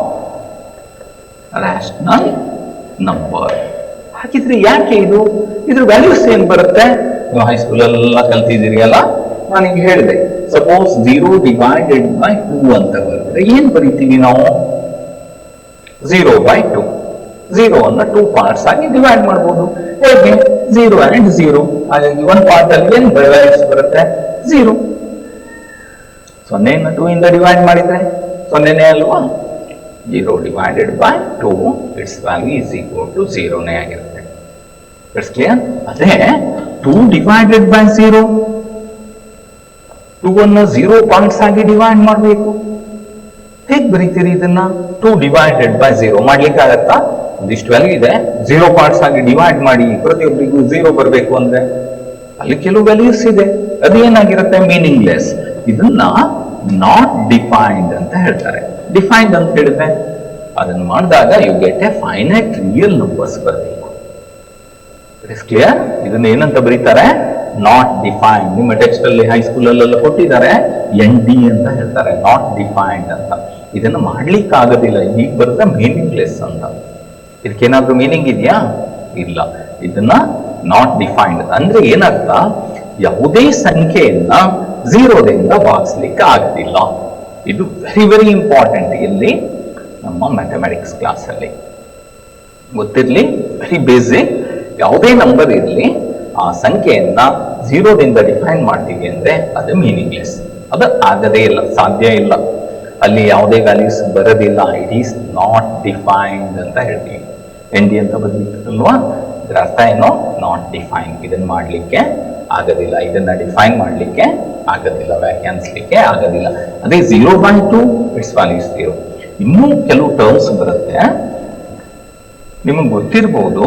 rational number. ಹಾಗಿದ್ರೆ ಯಾಕೆ ಇದು, ಇದ್ರ ವ್ಯಾಲ್ಯೂಸ್ ಏನ್ ಬರುತ್ತೆ, ಹೈಸ್ಕೂಲ್ ಎಲ್ಲ ಕಲ್ತಿದ್ದೀರಿ ಅಲ್ಲ. ನಾನೀಗ ಹೇಳಿದೆ, ಸಪೋಸ್ 0 ಡಿವೈಡೆಡ್ ಬೈ 2 ಅಂತ ಬರುತ್ತೆ. ಏನ್ ಬರೀತೀವಿ ನಾವು, 0/2. 0 ಅನ್ನು 2 ಪಾರ್ಟ್ಸ್ ಆಗಿ ಡಿವೈಡ್ ಮಾಡಬಹುದು. ಹೇಗೆ? 0 and 0. ಹಾಗಾಗಿ ಒಂದು ಪಾರ್ಟ್ ಅಲ್ಲಿ ಏನು ವ್ಯಾಲ್ಯೂಸ್ ಬರುತ್ತೆ? 0. 0 2 ಇಂದ ಡಿವೈಡ್ ಮಾಡಿದ್ರೆ 0ನೇ ಅಲ್ವಾ? 0 divided by 2, its value is equal to 0ನೇ ಆಗಿರುತ್ತೆ. It's clear? ಅದೇ 2 divided by 0, 2 ಅನ್ನು 0 ಪಾರ್ಟ್ಸ್ ಆಗಿ ಡಿವೈಡ್ ಮಾಡಬೇಕು. ಹೇಗೆ ಬರೀತೀರಿ ಇದನ್ನ? 2 divided by 0 ಮಾಡ್ಲಿಕ್ಕೆ ಆಗತ್ತಾ? ಒಂದಿಷ್ಟು ವ್ಯಾಲ್ಯೂ ಇದೆ, 0 ಪಾರ್ಟ್ಸ್ ಆಗಿ ಡಿವೈಡ್ ಮಾಡಿ ಪ್ರತಿಯೊಬ್ಬರಿಗೂ 0 ಬರಬೇಕು ಅಂದ್ರೆ ಅಲ್ಲಿ ಕೆಲವು ವ್ಯಾಲ್ಯೂಸ್ ಇದೆ, ಅದು ಏನಾಗಿರುತ್ತೆ? ಮೀನಿಂಗ್ಲೆಸ್. ಇದನ್ನ ನಾಟ್ ಡಿಫೈನ್ಡ್ ಅಂತ ಹೇಳ್ತಾರೆ. ಡಿಫೈನ್ಡ್ ಅಂತ ಹೇಳಿದ್ರೆ ಅದನ್ನು ಮಾಡಿದಾಗ you get a finite real numbers ಬರಬೇಕು. It is clear? ಇದನ್ನ ಏನಂತ ಬರೀತಾರೆ? Not defined. ನಿಮ್ಮ ಟೆಕ್ಸ್ಟ್ ಅಲ್ಲಿ ಹೈಸ್ಕೂಲ್ ಅಲ್ಲೆಲ್ಲ ಕೊಟ್ಟಿದ್ದಾರೆ, ND ಅಂತ ಹೇಳ್ತಾರೆ, ನಾಟ್ ಡಿಫೈನ್ಡ್ ಅಂತ. ಇದನ್ನು ಮಾಡ್ಲಿಕ್ಕೆ ಆಗೋದಿಲ್ಲ, ಈಗ ಬರುತ್ತೆ ಮೀನಿಂಗ್ಲೆಸ್ ಅಂತ. ಇದಕ್ಕೇನಾದ್ರೂ ಮೀನಿಂಗ್ ಇದೆಯಾ? ಇಲ್ಲ. ಇದನ್ನ ನಾಟ್ ಡಿಫೈನ್ಡ್ ಅಂದ್ರೆ ಏನರ್ಥ? ಯಾವುದೇ ಸಂಖ್ಯೆಯನ್ನ 0ದಿಂದ ಭಾಗಿಸ್ಲಿಕ್ಕೆ ಆಗೋದಿಲ್ಲ. ಇದು ವೆರಿ ವೆರಿ ಇಂಪಾರ್ಟೆಂಟ್ ಇಲ್ಲಿ ನಮ್ಮ ಮ್ಯಾಥಮೆಟಿಕ್ಸ್ ಕ್ಲಾಸ್ ಅಲ್ಲಿ ಗೊತ್ತಿರ್ಲಿ. Very basic. ಯಾವುದೇ ನಂಬರ್ ಇರಲಿ, ಆ ಸಂಖ್ಯೆಯನ್ನ 0ದಿಂದ ಡಿಫೈನ್ ಮಾಡ್ತೀವಿ ಅಂದ್ರೆ ಅದು ಮೀನಿಂಗ್ಲೆಸ್. ಅದು ಆಗದೇ ಇಲ್ಲ, ಸಾಧ್ಯ ಇಲ್ಲ. ಅಲ್ಲಿ ಯಾವುದೇ ವ್ಯಾಲ್ಯೂಸ್ ಬರೋದಿಲ್ಲ. ಇಟ್ ಈಸ್ ನಾಟ್ ಡಿಫೈನ್ಡ್ ಅಂತ ಹೇಳ್ತೀವಿ. ND ಅಂತ ಬಂದಿರ್ತಲ್ವಾ? ಇದರ ಅರ್ಥ ಏನು? Not define. ಇದನ್ನ ಮಾಡ್ಲಿಕ್ಕೆ ಆಗೋದಿಲ್ಲ, ಇದನ್ನ ಡಿಫೈನ್ ಮಾಡ್ಲಿಕ್ಕೆ ಆಗೋದಿಲ್ಲ, ವ್ಯಾಖ್ಯಾನಿಸ್ಲಿಕ್ಕೆ ಆಗೋದಿಲ್ಲ. ಅದೇ 0/2 ಇಟ್ಸ್ ವ್ಯಾಲ್ಯೂ 0. ಇನ್ನೂ ಕೆಲವು ಟರ್ಮ್ಸ್ ಬರುತ್ತೆ, ನಿಮಗೆ ಗೊತ್ತಿರಬಹುದು.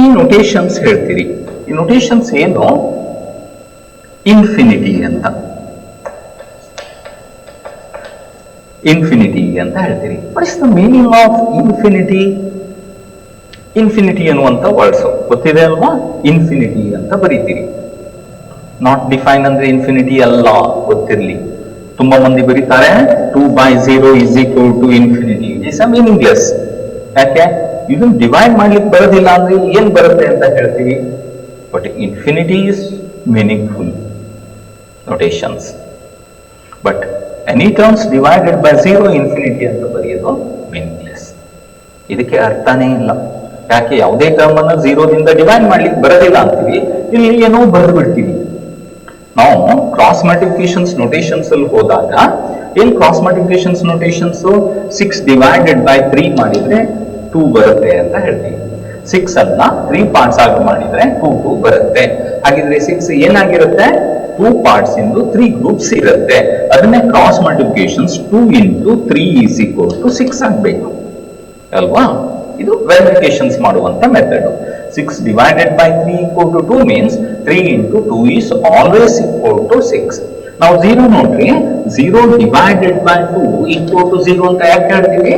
ಈ ನೊಟೇಶನ್ಸ್ ಹೇಳ್ತೀರಿ. ಈ ನೊಟೇಶನ್ಸ್ ಏನು? ಇನ್ಫಿನಿಟಿ ಅಂತ, ಇನ್ಫಿನಿಟಿ ಅಂತ ಹೇಳ್ತೀರಿ. What is the meaning of infinity? Infinity ಅನ್ನುವಂತ ವರ್ಡ್ಸ್ ಗೊತ್ತಿದೆ ಅಲ್ವಾ? ಇನ್ಫಿನಿಟಿ ಅಂತ ಬರೀತೀರಿ. ನಾಟ್ ಡಿಫೈನ್ ಅಂದ್ರೆ ಇನ್ಫಿನಿಟಿ ಅಲ್ಲ, ಗೊತ್ತಿರ್ಲಿ. ತುಂಬಾ ಮಂದಿ ಬರೀತಾರೆ 2/0 is equal to infinity. It is a meaningless. ಯಾಕೆ? ಇದನ್ನ ಡಿವೈಡ್ ಮಾಡ್ಲಿಕ್ಕೆ ಬರೋದಿಲ್ಲ ಅಂದ್ರೆ ಏನ್ ಬರುತ್ತೆ ಅಂತ ಹೇಳ್ತೀವಿ. But infinity is meaningful notations. But any terms divided by 0 infinity ಅಂತ ಬರೆಯೋದು ಮೀನಿಂಗ್ಲೆಸ್. ಇದಕ್ಕೆ ಅರ್ಥನೇ ಇಲ್ಲ. ಯಾಕೆ? ಯಾವುದೇ ಟರ್ಮ್ ಅನ್ನ 0ದಿಂದ ಡಿವೈಡ್ ಮಾಡ್ಲಿಕ್ಕೆ ಬರೋದಿಲ್ಲ ಅಂತೀವಿ, ಇಲ್ಲಿ ಏನೋ ಬರೆದು ಬಿಡ್ತೀವಿ. ನಾವು ಕ್ರಾಸ್ ಮಲ್ಟಿಪ್ಲಿಕೇಶನ್ಸ್ ನೋಟೇಶನ್ಸ್ ಅಲ್ಲಿ ಹೋದಾಗ ಏನ್ cross multiplications notations? 6 divided by 3 ಮಾಡಿದ್ರೆ 2 ಬರುತ್ತೆ ಅಂತ ಹೇಳ್ತೀವಿ. 6 ಅನ್ನ 3 ಪಾರ್ಟ್ಸ್ ಆಗಿ ಮಾಡಿದ್ರೆ 2 ಬರುತ್ತೆ. ಹಾಗಿದ್ರೆ 6 ಏನಾಗಿರುತ್ತೆ? 2 ಪಾರ್ಟ್ಸ್ ಇಂದು 3 ಗ್ರೂಪ್ಸ್ ಇರುತ್ತೆ. ಅದನ್ನೇ cross multiplications 2 into 3 is equal to 6 ಆಗ್ಬೇಕು ಅಲ್ವಾ? ಇದು ವೆರಿಫಿಕೇಶನ್ಸ್ ಮಾಡುವಂತ method. 6 divided by 3 equal to 2 means 3 into 2 is always equal to 6. ನಾವು 0 ನೋಡ್ರಿ, 0 divided by 2 equal to 0 ಅಂತ ಯಾಕೆ ಹೇಳ್ತೀವಿ?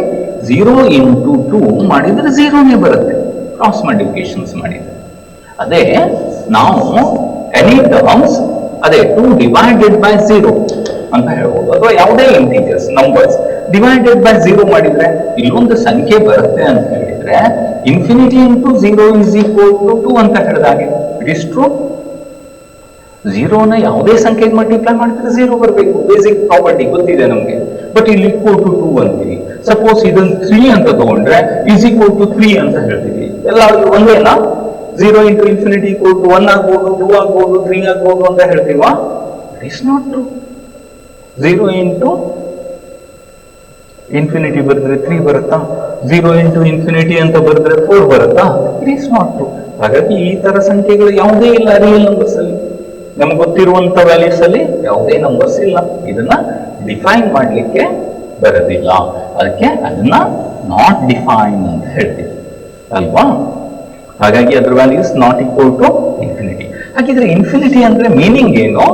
0 into 2 ಮಾಡಿದ್ರೆ 0ನೇ ಬರುತ್ತೆ ಕ್ರಾಸ್ ಮಲ್ಟಿಪ್ಲಿಕೇಶನ್ಸ್ ಮಾಡಿದ್ರೆ. ಅದೇ ನಾವು ಎನಿ ಟರ್ಮ್ಸ್ ಅದೇ 2 divided by 0 ಅಂತ ಹೇಳ್ಬೋದು, ಅಥವಾ ಯಾವುದೇ ಇಂಟೀಜರ್ಸ್ ನಂಬರ್ಸ್ ಡಿವೈಡೆಡ್ ಬೈ 0 ಮಾಡಿದ್ರೆ ಇಲ್ಲೊಂದು ಸಂಖ್ಯೆ ಬರುತ್ತೆ ಅಂತ ಹೇಳಿದ್ರೆ infinity into 0 is equal to 2 ಅಂತ ಹೇಳಿದಾಗೆ ಇಟ್ ಇಸ್ ಟ್ರೂ. 0ನ ಯಾವುದೇ ಸಂಖ್ಯೆಗೆ ಮಲ್ಟಿಪ್ಲೈ ಮಾಡಿದ್ರೆ 0 ಬರಬೇಕು. ಬೇಸಿಕ್ ಪ್ರಾಪರ್ಟಿ ಗೊತ್ತಿದೆ ನಮಗೆ. ಬಟ್ ಇಲ್ಲಿ equal to 2 ಅಂತೀವಿ. ಸಪೋಸ್ ಇದನ್ನ 3 ಅಂತ ತಗೊಂಡ್ರೆ is equal to 3 ಅಂತ ಹೇಳ್ತೀವಿ. ಎಲ್ಲ ಒಂದೇನಾ? 0 into infinity equal to 1 ಆಗ್ಬೋದು, 2 ಆಗ್ಬೋದು, 3 ಆಗ್ಬೋದು ಅಂತ ಹೇಳ್ತೀವಾ? It is not true. 0 into infinity ಬರೆದ್ರೆ 3 ಬರುತ್ತಾ? 0 into ಇನ್ಫಿನಿಟಿ ಅಂತ ಬರೆದ್ರೆ 4 ಬರುತ್ತಾ? It is not true. ಹಾಗಾಗಿ ಈ ತರ ಸಂಖ್ಯೆಗಳು ಯಾವುದೇ ಇಲ್ಲ ರಿಯಲ್ ನಂಬರ್ಸ್ ಅಲ್ಲಿ. ನಮ್ಗೆ ಗೊತ್ತಿರುವಂತ ವ್ಯಾಲ್ಯೂಸ್ ಅಲ್ಲಿ ಯಾವುದೇ ನಂಬರ್ಸ್ ಇಲ್ಲ. ಇದನ್ನ ಡಿಫೈನ್ ಮಾಡ್ಲಿಕ್ಕೆ ಬರೋದಿಲ್ಲ. ಅದಕ್ಕೆ ಅದನ್ನ ನಾಟ್ ಡಿಫೈನ್ ಅಂತ ಹೇಳ್ತೀವಿ ಅಲ್ವಾ? ಹಾಗಾಗಿ ಅದ್ರ values not equal to infinity. ಹಾಗಿದ್ರೆ ಇನ್ಫಿನಿಟಿ ಅಂದ್ರೆ ಮೀನಿಂಗ್ ಏನು?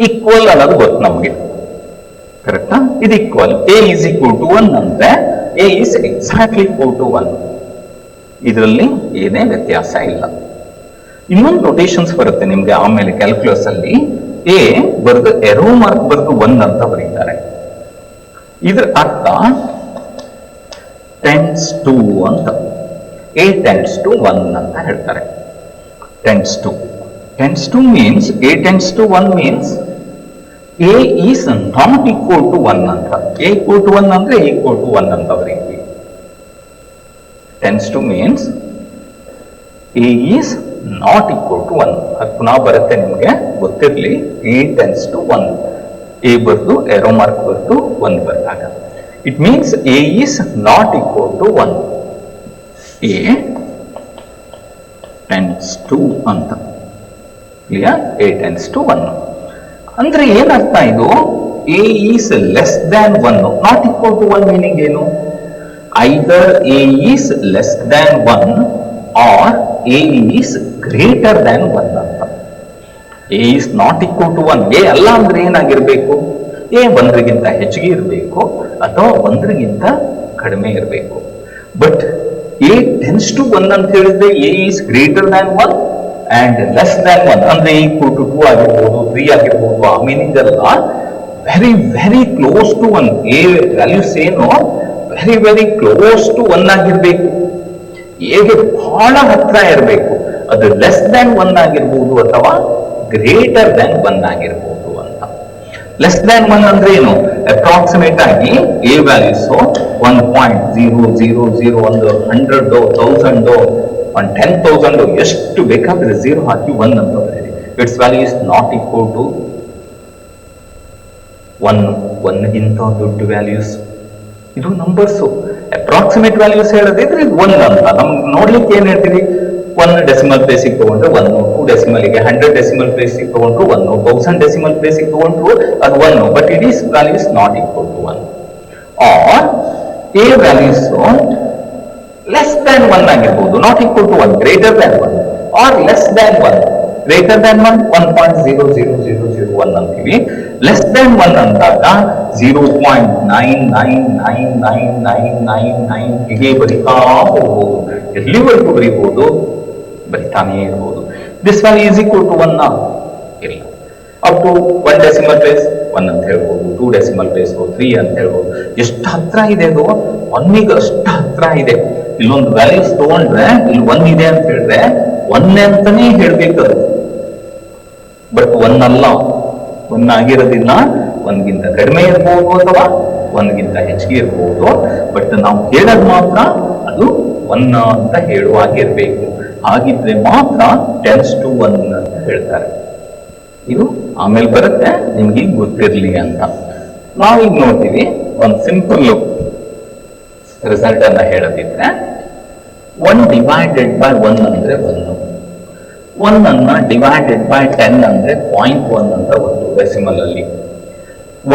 ಈಕ್ವಲ್ ಅನ್ನೋದು ಗೊತ್ತು ನಮ್ಗೆ, ಕರೆಕ್ಟಾ? ಇದು equal. A is equal to 1 ಅಂದ್ರೆ A is exactly equal to 1. ಇದರಲ್ಲಿ ಏನೇ ವ್ಯತ್ಯಾಸ ಇಲ್ಲ. ಇನ್ನೊಂದು ನೊಟೇಶನ್ಸ್ ಬರುತ್ತೆ ನಿಮ್ಗೆ ಆಮೇಲೆ ಕ್ಯಾಲ್ಕುಲಸ್ ಅಲ್ಲಿ. A ಬರೆದು ಎರೋ ಮಾರ್ಕ್ ಬರೆದು 1 ಅಂತ ಬರೀತಾರೆ. ಇದ್ರ ಅರ್ಥ tends to ಅಂತ. A tends to 1 ಅಂತ ಹೇಳ್ತಾರೆ. tends to means A tends to 1 means A is not equal to 1 ಅಂತ. A equal to 1 ಅಂದ್ರೆ A equal to 1 ಅಂತ ಬರೀತೀವಿ. Tends to means A is not equal to 1. ಅದು ಪುನಃ ಬರುತ್ತೆ, ನಿಮಗೆ ಗೊತ್ತಿರಲಿ. ಎ ಟೆನ್ಸ್ ಟು 1, ಎ ಬರ್ದು ಏರೋ ಮಾರ್ಕ್ ಬರ್ದು 1 ಬಂದಾಗ it means A is not equal to 1. A tends to ಅಂತ ಕ್ಲಿಯರ್. ಎ ಟೆನ್ಸ್ ಟು 1 ಅಂದ್ರೆ ಏನರ್ಥ ಇದು? A is less than 1, not equal to 1 meaning ಏನು? Either A is less than 1 or A is greater than 1 ಅಂತ. A is not equal to 1, A ಅಲ್ಲ ಅಂದ್ರೆ ಏನಾಗಿರ್ಬೇಕು? A 1ಗಿಂತ ಹೆಚ್ಚಿಗೆ ಇರಬೇಕು ಅಥವಾ 1ಗಿಂತ ಕಡಿಮೆ ಇರಬೇಕು. ಬಟ್ ಎ ಟೆನ್ಸ್ ಟು 1 ಅಂತ ಹೇಳಿದ್ರೆ A is greater than 1 and less than 1 ಅಂದ್ರೆ ಈಕ್ವಲ್ ಟು 2 ಆಗಿರ್ಬೋದು, 3 ಆಗಿರ್ಬೋದು. ಆ ಮೀನಿಂಗ್ ಅಲ್ಲ, very very close to 1. A values ಏನು ವೆರಿ ವೆರಿ ಕ್ಲೋಸ್ ಟು 1 ಆಗಿರ್ಬೇಕು. ಎಗೆ ಬಹಳ ಹತ್ರ ಇರಬೇಕು. ಅದು ಲೆಸ್ ದ್ಯಾನ್ 1 ಆಗಿರ್ಬೋದು ಅಥವಾ ಗ್ರೇಟರ್ ದ್ಯಾನ್ 1 ಆಗಿರ್ಬೋದು ಅಂತ. ಲೆಸ್ ದ್ಯಾನ್ 1 ಅಂದ್ರೆ ಏನು? ಅಪ್ರಾಕ್ಸಿಮೇಟ್ ಆಗಿ ಎ ವ್ಯಾಲ್ಯೂಸ್ 1.000 ಒಂದು 100 1000 ಒಂದು 10,000 ಎಷ್ಟು ಬೇಕಾದ್ರೆ 0 ಹಾಕಿ 1 ಅಂತ ಬರೀರಿ. Its value is not equal to 1ಗಿಂತ ದೊಡ್ಡ ವ್ಯಾಲ್ಯೂಸ್. ಇದು ನಂಬರ್ಸು. ಅಪ್ರಾಕ್ಸಿಮೇಟ್ ವ್ಯಾಲ್ಯೂಸ್ ಹೇಳೋದಿದ್ರೆ 1 ಅಂತ. ನಮ್ಗೆ ನೋಡ್ಲಿಕ್ಕೆ ಏನ್ ಹೇಳ್ತೀವಿ? 1 ಡೆಸಿಮಲ್ ಪ್ಲೇಸಿಗೆ ತಗೊಂಡ್ರೆ 1, 2 ಡೆಸಿಮಲ್ಗೆ 100 ಡೆಸಿಮಲ್ ಪ್ಲೇಸಿಗೆ ತಗೊಂಡ್ರು 1, 1000 ಡೆಸಿಮಲ್ ಪ್ಲೇಸಿಗೆ ತಗೊಂಡ್ರು ಅದು 1. But it is values not equal to 1. Or A values less than 1 ಆಗಿರ್ಬೋದು, not equal to 1, greater than 1 or less than 1. Greater than 1 1.00001 ಅಂತೀವಿ. ಲೆಸ್ ದ್ಯಾನ್ 1 ಅಂದಾಗ 0.999999 ಹೀಗೆ ಬರೀತಾ ಹೋಗ್ಬೋದು. ಎಲ್ಲಿವರೆಗೂ ಬರೀಬಹುದು? ಬರಿತಾನೇ ಇರ್ಬೋದು. This value is equal to 1 ಇಲ್ಲ. ಅಪ್ ಟು 1 ಡೆಸಿಮಲ್ ಪ್ಲೇಸ್ 1 ಅಂತ ಹೇಳ್ಬೋದು, 2 ಡೆಸಿಮಲ್ ಪ್ಲೇಸ್ 3 ಅಂತ ಹೇಳ್ಬೋದು. ಎಷ್ಟು ಹತ್ರ ಇದೆ ಅದು? 1ಗೆ ಅಷ್ಟು ಹತ್ರ ಇದೆ. ಇಲ್ಲೊಂದು ವ್ಯಾಲ್ಯೂಸ್ ತಗೊಂಡ್ರೆ ಇಲ್ಲಿ 1 ಇದೆ ಅಂತ ಹೇಳಿದ್ರೆ 1 ಅಂತಾನೆ ಹೇಳ್ಬೇಕದು. ಬಟ್ 1 ಅಲ್ಲ, 1 ಆಗಿರೋದಿಲ್ಲ. 1ಗಿಂತ ಕಡಿಮೆ ಇರ್ಬೋದು ಅಥವಾ 1ಗಿಂತ ಹೆಚ್ಚಿಗೆ ಇರ್ಬೋದು. ಬಟ್ ನಾವು ಹೇಳೋದು ಮಾತ್ರ ಅದು 1 ಅಂತ ಹೇಳುವಾಗಿರ್ಬೇಕು. ಹಾಗಿದ್ರೆ ಮಾತ್ರ ಟೆನ್ಸ್ ಟು 1 ಅಂತ ಹೇಳ್ತಾರೆ. ಇದು ಆಮೇಲೆ ಬರುತ್ತೆ, ನಿಮ್ಗೆ ಗೊತ್ತಿರ್ಲಿ ಅಂತ. ನಾವೀಗ ನೋಡ್ತೀವಿ ಒಂದು ಸಿಂಪಲ್ ರಿಸಲ್ಟ್ ಅನ್ನ ಹೇಳೋದಿದ್ರೆ 1 ಡಿವೈಡೆಡ್ ಬೈ 1 ಅಂದ್ರೆ 1. 1 ಅನ್ನ ಡಿವೈಡೆಡ್ ಬೈ 10 ಅಂದ್ರೆ 0.1 ಅಂತ ಒಂದು ಡೆಸಿಮಲ್ ಅಲ್ಲಿ.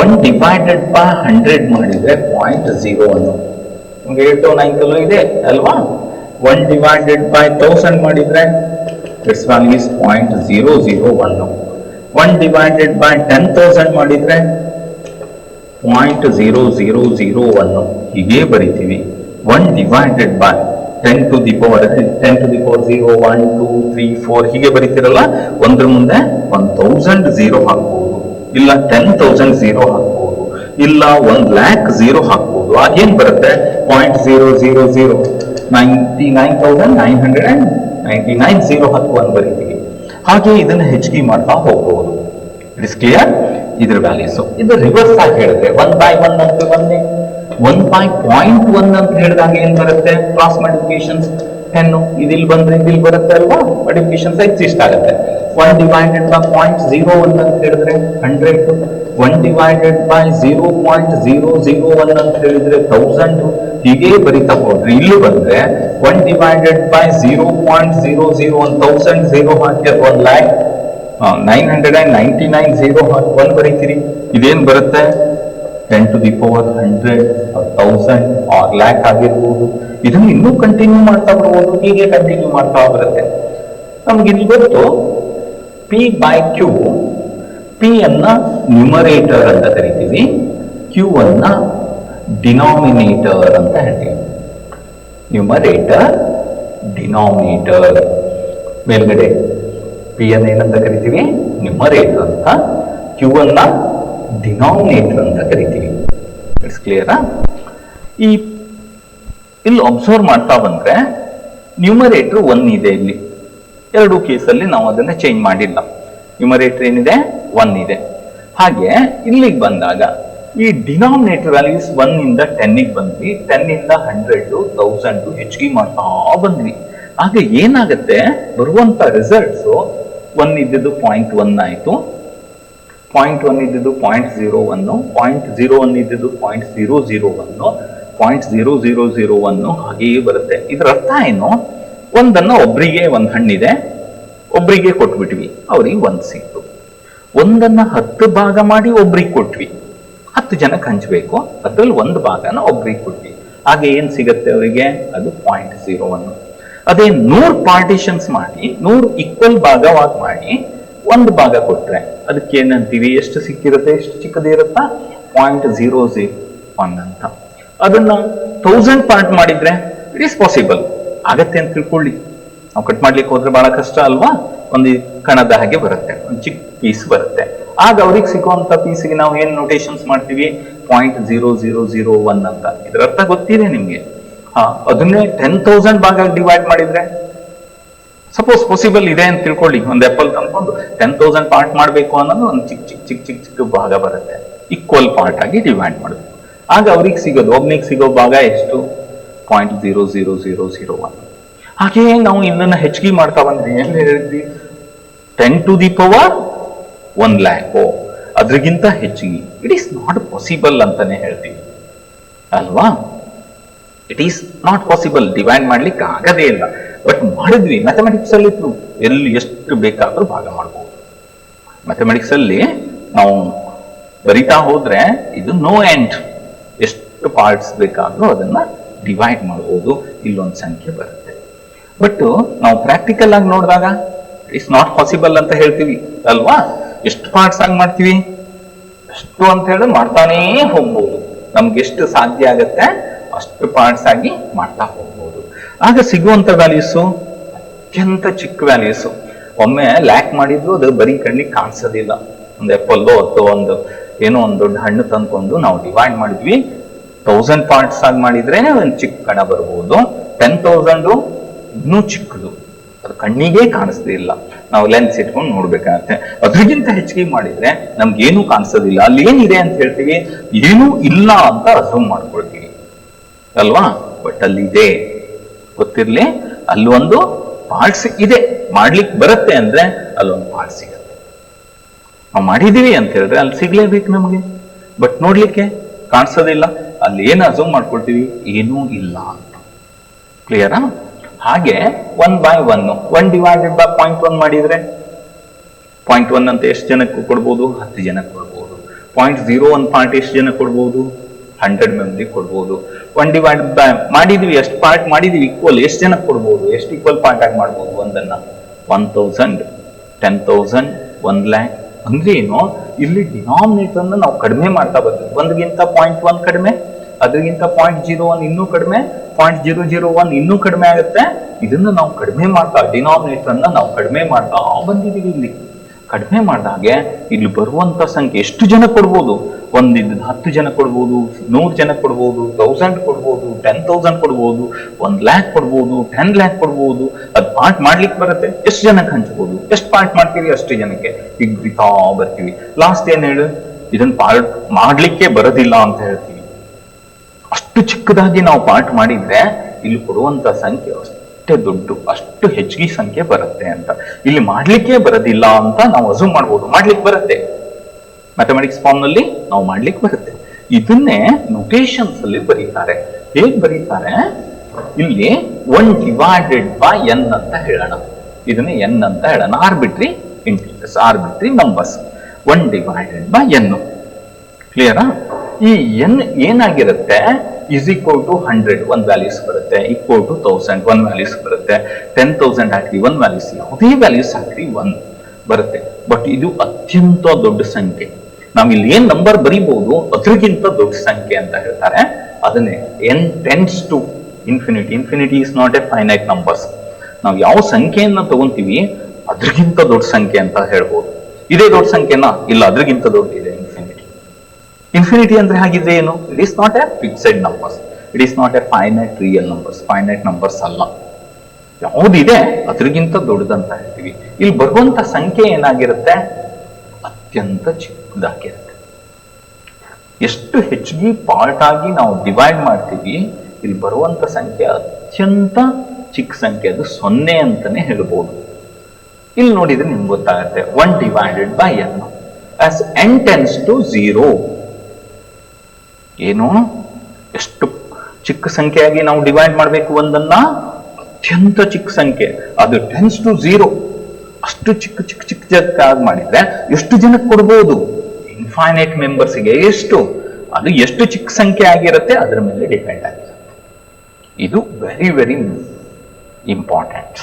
1 ಡಿವೈಡೆಡ್ ಬೈ 100 ಮಾಡಿದ್ರೆ 0.01. ನಿಮ್ಗೆ 8 9 ಇದೆ ಅಲ್ವಾ? 1 ಡಿವೈಡೆಡ್ ಬೈ 1000 ಮಾಡಿದ್ರೆ it's value is 0.001. 1 divided by 10,000 ಮಾಡಿದ್ರೆ 0.0001 ಹೀಗೆ ಬರಿತೀವಿ. 1 divided by 10 to the power 0 1 2 3 4 ಹೀಗೆ ಬರೀತಿರಲ್ಲ. 1 ಮುಂದೆ 1000 0 ಹಾಕ್ಬಹುದು, ಇಲ್ಲ 10,000 0 ಹಾಕ್ಬಹುದು, ಇಲ್ಲ 1,00,000 0 ಹಾಕ್ಬಹುದು. ಆಗೇನ್ ಬರುತ್ತೆ? 0.000 99,999 0 ಹಾಕಿ 1 ಬರೀತೀವಿ. ಹಾಗೆ ಇದನ್ನ ಹೆಚ್ಚಿಗೆ ಮಾಡ್ತಾ ಹೋಗ್ಬಹುದು. It is clear? ಇದ್ರ ವ್ಯಾಲ್ಯೂಸ್ ಇದು ರಿವರ್ಸ್ ಆಗಿ ಹೇಳಿದ್ರೆ 1/1 ಅಂತ 1/0.1 ಅಂತ ಹೇಳಿದಾಗ ಏನ್ ಬರುತ್ತೆ? ಕ್ರಾಸ್ ಮಲ್ಟಿಪ್ಲಿಕೇಶನ್ಸ್ 10 ಇದಿಲ್ ಬಂದ್ರೆ ಇದಿಲ್ ಬರುತ್ತೆ ಅಲ್ವಾ? ಮಲ್ಟಿಪ್ಲಿಕೇಶನ್ಸ್ ಎಕ್ಸಿಸ್ಟ್ ಆಗುತ್ತೆ. 1 ಡಿವೈಡೆಡ್ ಬೈ 0.01 ಅಂತ ಹೇಳಿದ್ರೆ 100. 1 ಡಿವೈಡೆಡ್ ಬೈ 0.001 ಅಂತ ಹೇಳಿದ್ರೆ 1000. ಹೀಗೆ ಬರೀತಾ ಹೋದ್ರೆ ಇಲ್ಲಿ ಬಂದ್ರೆ 1 ಡಿವೈಡೆಡ್ ಬೈ 0.001 1000 0 ಹಾಕಿ 1,00,000 999 0 ಹಾಕಿ 1 ಬರೀತೀರಿ. ಇದೇನ್ ಬರುತ್ತೆ? 10 to the power 100 1000 R lac ಆಗಿರ್ಬೋದು. ಇದನ್ನು ಇನ್ನೂ ಕಂಟಿನ್ಯೂ ಮಾಡ್ತಾ ಬರ್ಬೋದು. ಹೀಗೆ ಕಂಟಿನ್ಯೂ ಮಾಡ್ತಾ ಬರುತ್ತೆ. ನಮ್ಗೆ ಇಲ್ಲಿ ಗೊತ್ತು ಪಿ ಬೈ ಕ್ಯೂ. ಪಿ ಅನ್ನ ನ್ಯೂಮರೇಟರ್ ಅಂತ ಕರಿತೀವಿ, ಕ್ಯೂ ಅನ್ನ ಡಿನಾಮಿನೇಟರ್ ಅಂತ ಹೇಳ್ತೀವಿ. Numerator, denominator. ಮೇಲ್ಗಡೆ ಪಿ ಅನ್ನ ಏನಂತ ಕರಿತೀವಿ? ನ್ಯೂಮರೇಟರ್ ಅಂತ. ಕ್ಯೂ ಅನ್ನ ಡಿನಾಮಿನೇಟರ್ ಅಂತ ಕರಿತೀವಿ. ಇಟ್ಸ್ ಕ್ಲಿಯರಾ? ಈ ಇಲ್ಲಿ ಅಬ್ಸರ್ವ್ ಮಾಡ್ತಾ ಬಂದ್ರೆ ನ್ಯೂಮರೇಟರ್ 1 ಇದೆ. ಇಲ್ಲಿ 2 ಕೇಸಲ್ಲಿ ನಾವು ಅದನ್ನ ಚೇಂಜ್ ಮಾಡಿಲ್ಲ. ನ್ಯೂಮರೇಟರ್ ಏನಿದೆ? 1 ಇದೆ. ಹಾಗೆ ಇಲ್ಲಿಗೆ ಬಂದಾಗ ಈ ಡಿನಾಮಿನೇಟರ್ ವ್ಯಾಲ್ಯೂಸ್ 1 ಇಂದ 10 ಬಂದ್ವಿ, 10 ಇಂದ 100 1000 ಹೆಚ್ಚಿಗೆ ಮಾಡ್ತಾ ಬಂದ್ವಿ. ಆಗ ಏನಾಗುತ್ತೆ, ಬರುವಂತ ರಿಸಲ್ಟ್ಸ್ 1 ಇದ್ದಿದ್ದು 0.1 ಆಯ್ತು, 0.1 ಇದ್ದಿದ್ದು 0.01, 0.01 ಇದ್ದಿದ್ದು 0.001, 0.0001 ಹಾಗೆಯೇ ಬರುತ್ತೆ. ಇದರ ಅರ್ಥ ಏನು, ಒಂದನ್ನ ಒಬ್ರಿಗೆ ಒಂದ್ ಹಣ್ಣಿದೆ, ಒಬ್ರಿಗೆ ಕೊಟ್ಬಿಟ್ವಿ, ಅವ್ರಿಗೆ 1 ಸಿಕ್ತು. ಒಂದನ್ನ 10 ಭಾಗ ಮಾಡಿ ಒಬ್ರಿಗೆ ಕೊಟ್ವಿ, 10 ಜನಕ್ಕೆ ಹಂಚ್ಬೇಕು, ಅದ್ರಲ್ಲಿ 1 ಭಾಗನ ಒಬ್ರಿಗೆ ಕೊಟ್ವಿ, ಹಾಗೆ ಏನ್ ಸಿಗತ್ತೆ ಅವರಿಗೆ, ಅದು 0.01. ಅದೇ 100 ಪಾರ್ಟಿಷನ್ಸ್ ಮಾಡಿ 100 ಈಕ್ವಲ್ ಭಾಗವಾಗಿ ಮಾಡಿ 1 ಭಾಗ ಕೊಟ್ರೆ ಅದಕ್ಕೆ ಏನಂತೀವಿ, ಎಷ್ಟು ಸಿಕ್ಕಿರುತ್ತೆ, ಎಷ್ಟು ಚಿಕ್ಕದಿರುತ್ತಾ, 0.001 ಅಂತ. ಅದನ್ನ 1000 ಪಾರ್ಟ್ ಮಾಡಿದ್ರೆ ಇಟ್ ಈಸ್ ಪಾಸಿಬಲ್ ಆಗತ್ತೆ ಅಂತ ತಿಳ್ಕೊಳ್ಳಿ. ನಾವು ಕಟ್ ಮಾಡ್ಲಿಕ್ಕೆ ಹೋದ್ರೆ ಬಹಳ ಕಷ್ಟ ಅಲ್ವಾ, ಒಂದು ಕಣದ ಹಾಗೆ ಬರುತ್ತೆ, ಒಂದು ಚಿಕ್ಕ ಪೀಸ್ ಬರುತ್ತೆ. ಆಗ ಅವ್ರಿಗೆ ಸಿಗುವಂತ ಪೀಸ್ಗೆ ನಾವು ಏನ್ ನೋಟೇಶನ್ಸ್ ಮಾಡ್ತೀವಿ, 0.0001 ಅಂತ. ಇದರ ಅರ್ಥ ಗೊತ್ತಿದೆ ನಿಮ್ಗೆ. ಅದನ್ನೇ 10,000 ಭಾಗ ಡಿವೈಡ್ ಮಾಡಿದ್ರೆ, ಸಪೋಸ್ ಪಾಸಿಬಲ್ ಇದೆ ಅಂತ ತಿಳ್ಕೊಳ್ಳಿ, ಒಂದು ಆಪಲ್ ತಂದ್ಕೊಂಡು 10,000 ಪಾರ್ಟ್ ಮಾಡಬೇಕು ಅನ್ನೋದು ಒಂದು ಚಿಕ್ಕ ಭಾಗ ಬರುತ್ತೆ, ಈಕ್ವಲ್ ಪಾರ್ಟ್ ಆಗಿ ಡಿವೈಡ್ ಮಾಡಬೇಕು. ಆಗ ಅವ್ರಿಗೆ ಸಿಗೋದು, ಒಬ್ನಿಗೆ ಸಿಗೋ ಭಾಗ ಎಷ್ಟು, 0.00001. ಹಾಗೆಯೇ ನಾವು ಇದನ್ನ ಹೆಚ್ಚಿಗೆ ಮಾಡ್ತಾ ಬಂದ್ವಿ, ಎಲ್ಲಿ ಹೇಳಿದ್ವಿ, 10 to the power 1 lakh, ಅದ್ರಿಗಿಂತ ಹೆಚ್ಚಿಗೆ. ಇಟ್ ಈಸ್ ನಾಟ್ ಪಾಸಿಬಲ್ ಅಂತಾನೆ ಹೇಳ್ತೀವಿ ಅಲ್ವಾ. It is not possible, divide ಮಾಡ್ಲಿಕ್ಕೆ ಆಗದೇ ಇಲ್ಲ. ಬಟ್ ಮಾಡಿದ್ವಿ, ಮ್ಯಾಥಮೆಟಿಕ್ಸ್ ಅಲ್ಲಿ ಎಲ್ಲಿ ಎಷ್ಟು ಬೇಕಾದ್ರೂ ಭಾಗ ಮಾಡ್ಬೋದು. ಮ್ಯಾಥಮೆಟಿಕ್ಸ್ ಅಲ್ಲಿ ನಾವು ಬರಿತಾ ಹೋದ್ರೆ ಇದು ನೋ ಎಂಡ್, ಎಷ್ಟು ಪಾರ್ಟ್ಸ್ ಬೇಕಾದ್ರೂ ಅದನ್ನ ಡಿವೈಡ್ ಮಾಡ್ಬೋದು, ಇಲ್ಲೊಂದು ಸಂಖ್ಯೆ ಬರುತ್ತೆ. ಬಟ್ ನಾವು ಪ್ರಾಕ್ಟಿಕಲ್ ಆಗಿ ನೋಡಿದಾಗ ಇಟ್ಸ್ ನಾಟ್ ಪಾಸಿಬಲ್ ಅಂತ ಹೇಳ್ತೀವಿ ಅಲ್ವಾ. ಎಷ್ಟು ಪಾರ್ಟ್ಸ್ ಆಗಿ ಮಾಡ್ತೀವಿ, ಎಷ್ಟು ಅಂತ ಹೇಳಿ ಮಾಡ್ತಾನೇ ಹೋಗ್ಬೋದು, ನಮ್ಗೆ ಎಷ್ಟು ಸಾಧ್ಯ ಆಗತ್ತೆ ಅಷ್ಟು ಪಾರ್ಟ್ಸ್ ಆಗಿ ಮಾಡ್ತಾ ಹೋಗ್ಬೋದು. ಆಗ ಸಿಗುವಂತ ವ್ಯಾಲ್ಯೂಸು ಅತ್ಯಂತ ಚಿಕ್ಕ ವ್ಯಾಲ್ಯೂಸು. ಒಮ್ಮೆ ಲ್ಯಾಕ್ ಮಾಡಿದ್ರು ಅದು ಬರೀ ಕಣ್ಣಿಗೆ ಕಾಣಿಸೋದಿಲ್ಲ. ಒಂದು ಎಪ್ಪಲ್ಲೋ ಅಥವಾ ಏನೋ ಒಂದು ದೊಡ್ಡ ಹಣ್ಣು ತಂದ್ಕೊಂಡು ನಾವು ಡಿವೈಡ್ ಮಾಡಿದ್ವಿ, 1000 ಪಾರ್ಟ್ಸ್ ಆಗಿ ಮಾಡಿದ್ರೆ ಒಂದು ಚಿಕ್ಕ ಕಣ ಬರ್ಬೋದು. 10,000 ಇನ್ನೂ ಚಿಕ್ಕದು, ಅದು ಕಣ್ಣಿಗೆ ಕಾಣಿಸ್ತಿಲ್ಲ, ನಾವು ಲೆನ್ಸ್ ಇಟ್ಕೊಂಡು ನೋಡ್ಬೇಕಾಗತ್ತೆ. ಅದ್ರಿಗಿಂತ ಹೆಚ್ಚಿಗೆ ಮಾಡಿದ್ರೆ ನಮ್ಗೇನು ಕಾಣಿಸೋದಿಲ್ಲ, ಅಲ್ಲಿ ಏನಿದೆ ಅಂತ ಹೇಳ್ತೀವಿ, ಏನೂ ಇಲ್ಲ ಅಂತ ಅಸ್ಯೂಮ್ ಮಾಡ್ಕೊಳ್ತೀವಿ ಅಲ್ವಾ. ಬಟ್ ಅಲ್ಲಿ ಇದೆ, ಗೊತ್ತಿರ್ಲಿ, ಅಲ್ಲೊಂದು ಪಾರ್ಟ್ಸ್ ಇದೆ, ಮಾಡ್ಲಿಕ್ಕೆ ಬರುತ್ತೆ ಅಂದ್ರೆ ಅಲ್ಲೊಂದು ಪಾರ್ಟ್ ಸಿಗುತ್ತೆ. ನಾವು ಮಾಡಿದೀವಿ ಅಂತ ಹೇಳಿದ್ರೆ ಅಲ್ಲಿ ಸಿಗ್ಲೇಬೇಕು ನಮ್ಗೆ, ಬಟ್ ನೋಡ್ಲಿಕ್ಕೆ ಕಾಣಿಸೋದಿಲ್ಲ, ಅಲ್ಲಿ ಏನು ಅಸ್ಯೂಮ್ ಮಾಡ್ಕೊಳ್ತೀವಿ, ಏನೂ ಇಲ್ಲ ಅಂತ. ಕ್ಲಿಯರಾ? ಹಾಗೆ 1/1 1 ಡಿವೈಡೆಡ್ ಬೈ 0.1 ಮಾಡಿದ್ರೆ 0.1 ಅಂತ ಎಷ್ಟು ಜನಕ್ಕೆ ಕೊಡ್ಬೋದು, 10 ಜನಕ್ಕೆ ಕೊಡ್ಬೋದು. 0.01 ಪಾರ್ಟ್ ಎಷ್ಟು ಜನಕ್ಕೆ ಕೊಡ್ಬೋದು, 100 ಮೆಂಬರಿಗೆ ಕೊಡ್ಬೋದು. 1 ಡಿವೈಡೆಡ್ ಬೈ ಮಾಡಿದ್ವಿ, ಎಷ್ಟು ಪಾರ್ಟ್ ಮಾಡಿದ್ವಿ ಈಕ್ವಲ್, ಎಷ್ಟು ಜನಕ್ಕೆ ಕೊಡ್ಬೋದು, ಎಷ್ಟು ಈಕ್ವಲ್ ಪಾರ್ಟ್ ಆಗಿ ಮಾಡ್ಬೋದು, ಒಂದನ್ನ 1000, 10,000, 1 lakh. ಅಂದ್ರೆ ಏನು, ಇಲ್ಲಿ ಡಿನಾಮಿನೇಟರ್ ಅನ್ನು ನಾವು ಕಡಿಮೆ ಮಾಡ್ತಾ ಬರ್ತೀವಿ. 1ಗಿಂತ 0.1 ಕಡಿಮೆ, ಅದಕ್ಕಿಂತ 0.01 ಇನ್ನೂ ಕಡಿಮೆ, 0.001 ಇನ್ನೂ ಕಡಿಮೆ ಆಗುತ್ತೆ. ಇದನ್ನ ನಾವು ಕಡಿಮೆ ಮಾಡ್ತಾ, ಡಿನಾಮಿನೇಟರ್ ಅನ್ನ ನಾವು ಕಡಿಮೆ ಮಾಡ್ತಾ ಬಂದಿದ್ದೀವಿ. ಇಲ್ಲಿ ಕಡಿಮೆ ಮಾಡಿದಾಗೆ ಇಲ್ಲಿ ಬರುವಂತ ಸಂಖ್ಯೆ ಎಷ್ಟು ಜನ ಕೊಡ್ಬೋದು, 10 ಜನ ಕೊಡ್ಬೋದು, 100 ಜನ ಕೊಡ್ಬೋದು, 1000 ಕೊಡ್ಬೋದು, 10,000 ಕೊಡ್ಬೋದು, 1 lakh ಕೊಡ್ಬೋದು, 10 lakh ಕೊಡ್ಬೋದು. ಅದ್ ಪಾರ್ಟ್ ಮಾಡ್ಲಿಕ್ಕೆ ಬರುತ್ತೆ, ಎಷ್ಟು ಜನಕ್ಕೆ ಹಂಚ್ಬೋದು, ಎಷ್ಟು ಪಾರ್ಟ್ ಮಾಡ್ತೀವಿ ಅಷ್ಟು ಜನಕ್ಕೆ ಈಗ ಬಿತಾ ಬರ್ತೀವಿ. ಲಾಸ್ಟ್ ಏನ್ ಹೇಳು, ಇದನ್ನ ಪಾರ್ಟ್ ಮಾಡ್ಲಿಕ್ಕೆ ಬರೋದಿಲ್ಲ ಅಂತ ಹೇಳ್ತೀವಿ. ಅಷ್ಟು ಚಿಕ್ಕದಾಗಿ ನಾವು ಪಾರ್ಟ್ ಮಾಡಿದ್ರೆ ಇಲ್ಲಿ ಕೊಡುವಂತ ಸಂಖ್ಯೆ ಅಷ್ಟೇ ದೊಡ್ಡ, ಅಷ್ಟು ಹೆಚ್ಚಿಗೆ ಸಂಖ್ಯೆ ಬರುತ್ತೆ ಅಂತ. ಇಲ್ಲಿ ಮಾಡ್ಲಿಕ್ಕೆ ಬರೋದಿಲ್ಲ ಅಂತ ನಾವು ಅಸ್ಯೂಮ್ ಮಾಡ್ಬೋದು, ಮಾಡ್ಲಿಕ್ಕೆ ಬರುತ್ತೆ, ಮ್ಯಾಥಮೆಟಿಕ್ಸ್ ಫಾರ್ಮ್ ನಲ್ಲಿ ನಾವು ಮಾಡ್ಲಿಕ್ಕೆ ಬರುತ್ತೆ. ಇದನ್ನೇ ನೋಟೇಶನ್ಸ್ ಅಲ್ಲಿ ಬರೀತಾರೆ. ಹೇಗ್ ಬರೀತಾರೆ, ಇಲ್ಲಿ 1 ಡಿವೈಡೆಡ್ ಬೈ n ಅಂತ ಹೇಳೋಣ, ಇದನ್ನ n ಅಂತ ಹೇಳೋಣ, ಆರ್ಬಿಟ್ರಿ integers, ಆರ್ಬಿಟ್ರಿ numbers. 1 divided by n. ಕ್ಲಿಯರಾ? ಈ n ಏನಾಗಿರುತ್ತೆ, ಇಸ್ ಈಕ್ವಲ್ ಟು 100 1 ವ್ಯಾಲ್ಯೂಸ್ ಬರುತ್ತೆ, ಈಕ್ವಲ್ ಟು 1000 1 ವ್ಯಾಲ್ಯೂಸ್ ಬರುತ್ತೆ, 10,000 ಹಾಕಿ 1 ವ್ಯಾಲ್ಯೂಸ್, ಯಾವುದೇ ವ್ಯಾಲ್ಯೂಸ್ ಹಾಕಿ 1 ಬರುತ್ತೆ. ಬಟ್ ಇದು ಅತ್ಯಂತ ದೊಡ್ಡ ಸಂಖ್ಯೆ. ನಾವು ಇಲ್ಲಿ ಏನ್ ನಂಬರ್ ಬರೀಬಹುದು ಅದ್ರಿಗಿಂತ ದೊಡ್ಡ ಸಂಖ್ಯೆ ಅಂತ ಹೇಳ್ತಾರೆ. ಅದನ್ನೇ n tends to infinity. Infinity is not a finite numbers. ನಾವು ಯಾವ ಸಂಖ್ಯೆಯನ್ನ ತಗೊಂತೀವಿ ಅದ್ರಿಗಿಂತ ದೊಡ್ಡ ಸಂಖ್ಯೆ ಅಂತ ಹೇಳ್ಬೋದು. ಇದೇ ದೊಡ್ಡ ಸಂಖ್ಯೆನಾ? ಇಲ್ಲ, ಅದ್ರಿಗಿಂತ ದೊಡ್ಡದಿದೆ ಇನ್ಫಿನಿಟಿ. ಇನ್ಫಿನಿಟಿ ಅಂದ್ರೆ ಹಾಗಿದ್ರೆ ಏನು, it is not A fixed numbers, it is not a finite real numbers. Finite numbers ಅಲ್ಲ, ಯಾವುದಿದೆ ಅದ್ರಿಗಿಂತ ದೊಡ್ಡದಂತ ಹೇಳ್ತೀವಿ. ಇಲ್ಲಿ ಬರುವಂತ ಸಂಖ್ಯೆ ಏನಾಗಿರುತ್ತೆ, ಅತ್ಯಂತ ಚಿಕ್ಕದಾಗಿರುತ್ತೆ. ಎಷ್ಟು ಹೆಚ್ಚಿಗೆ ಪಾರ್ಟ್ ಆಗಿ ನಾವು ಡಿವೈಡ್ ಮಾಡ್ತೀವಿ, ಇಲ್ಲಿ ಬರುವಂತ ಸಂಖ್ಯೆ ಅತ್ಯಂತ ಚಿಕ್ಕ ಸಂಖ್ಯೆ, ಅದು 0 ಅಂತಾನೆ ಹೇಳ್ಬೋದು. ಇಲ್ಲಿ ನೋಡಿದ್ರೆ ನಿಮ್ಗೆ ಗೊತ್ತಾಗುತ್ತೆ 1 divided by n as n tends to 0. ಏನು ಎಷ್ಟು ಚಿಕ್ಕ ಸಂಖ್ಯೆಯಾಗಿ ನಾವು ಡಿವೈಡ್ ಮಾಡಬೇಕು ಒಂದನ್ನ, ಅತ್ಯಂತ ಚಿಕ್ಕ ಸಂಖ್ಯೆ, ಅದು ಟೆನ್ಸ್ ಟು 0. ಅಷ್ಟು ಚಿಕ್ಕ ಚಿಕ್ಕ ಚಿಕ್ಕ ಜಗತ್ತಾಗಿ ಮಾಡಿದ್ರೆ ಎಷ್ಟು ಜನಕ್ಕೆ ಕೊಡ್ಬೋದು? ಇನ್ಫೈನೈಟ್ ಮೆಂಬರ್ಸ್ಗೆ. ಎಷ್ಟು? ಅದು ಎಷ್ಟು ಚಿಕ್ಕ ಸಂಖ್ಯೆ ಆಗಿರುತ್ತೆ ಅದರ ಮೇಲೆ ಡಿಪೆಂಡ್ ಆಗಿರುತ್ತೆ. ಇದು ವೆರಿ ವೆರಿ ಇಂಪಾರ್ಟೆಂಟ್.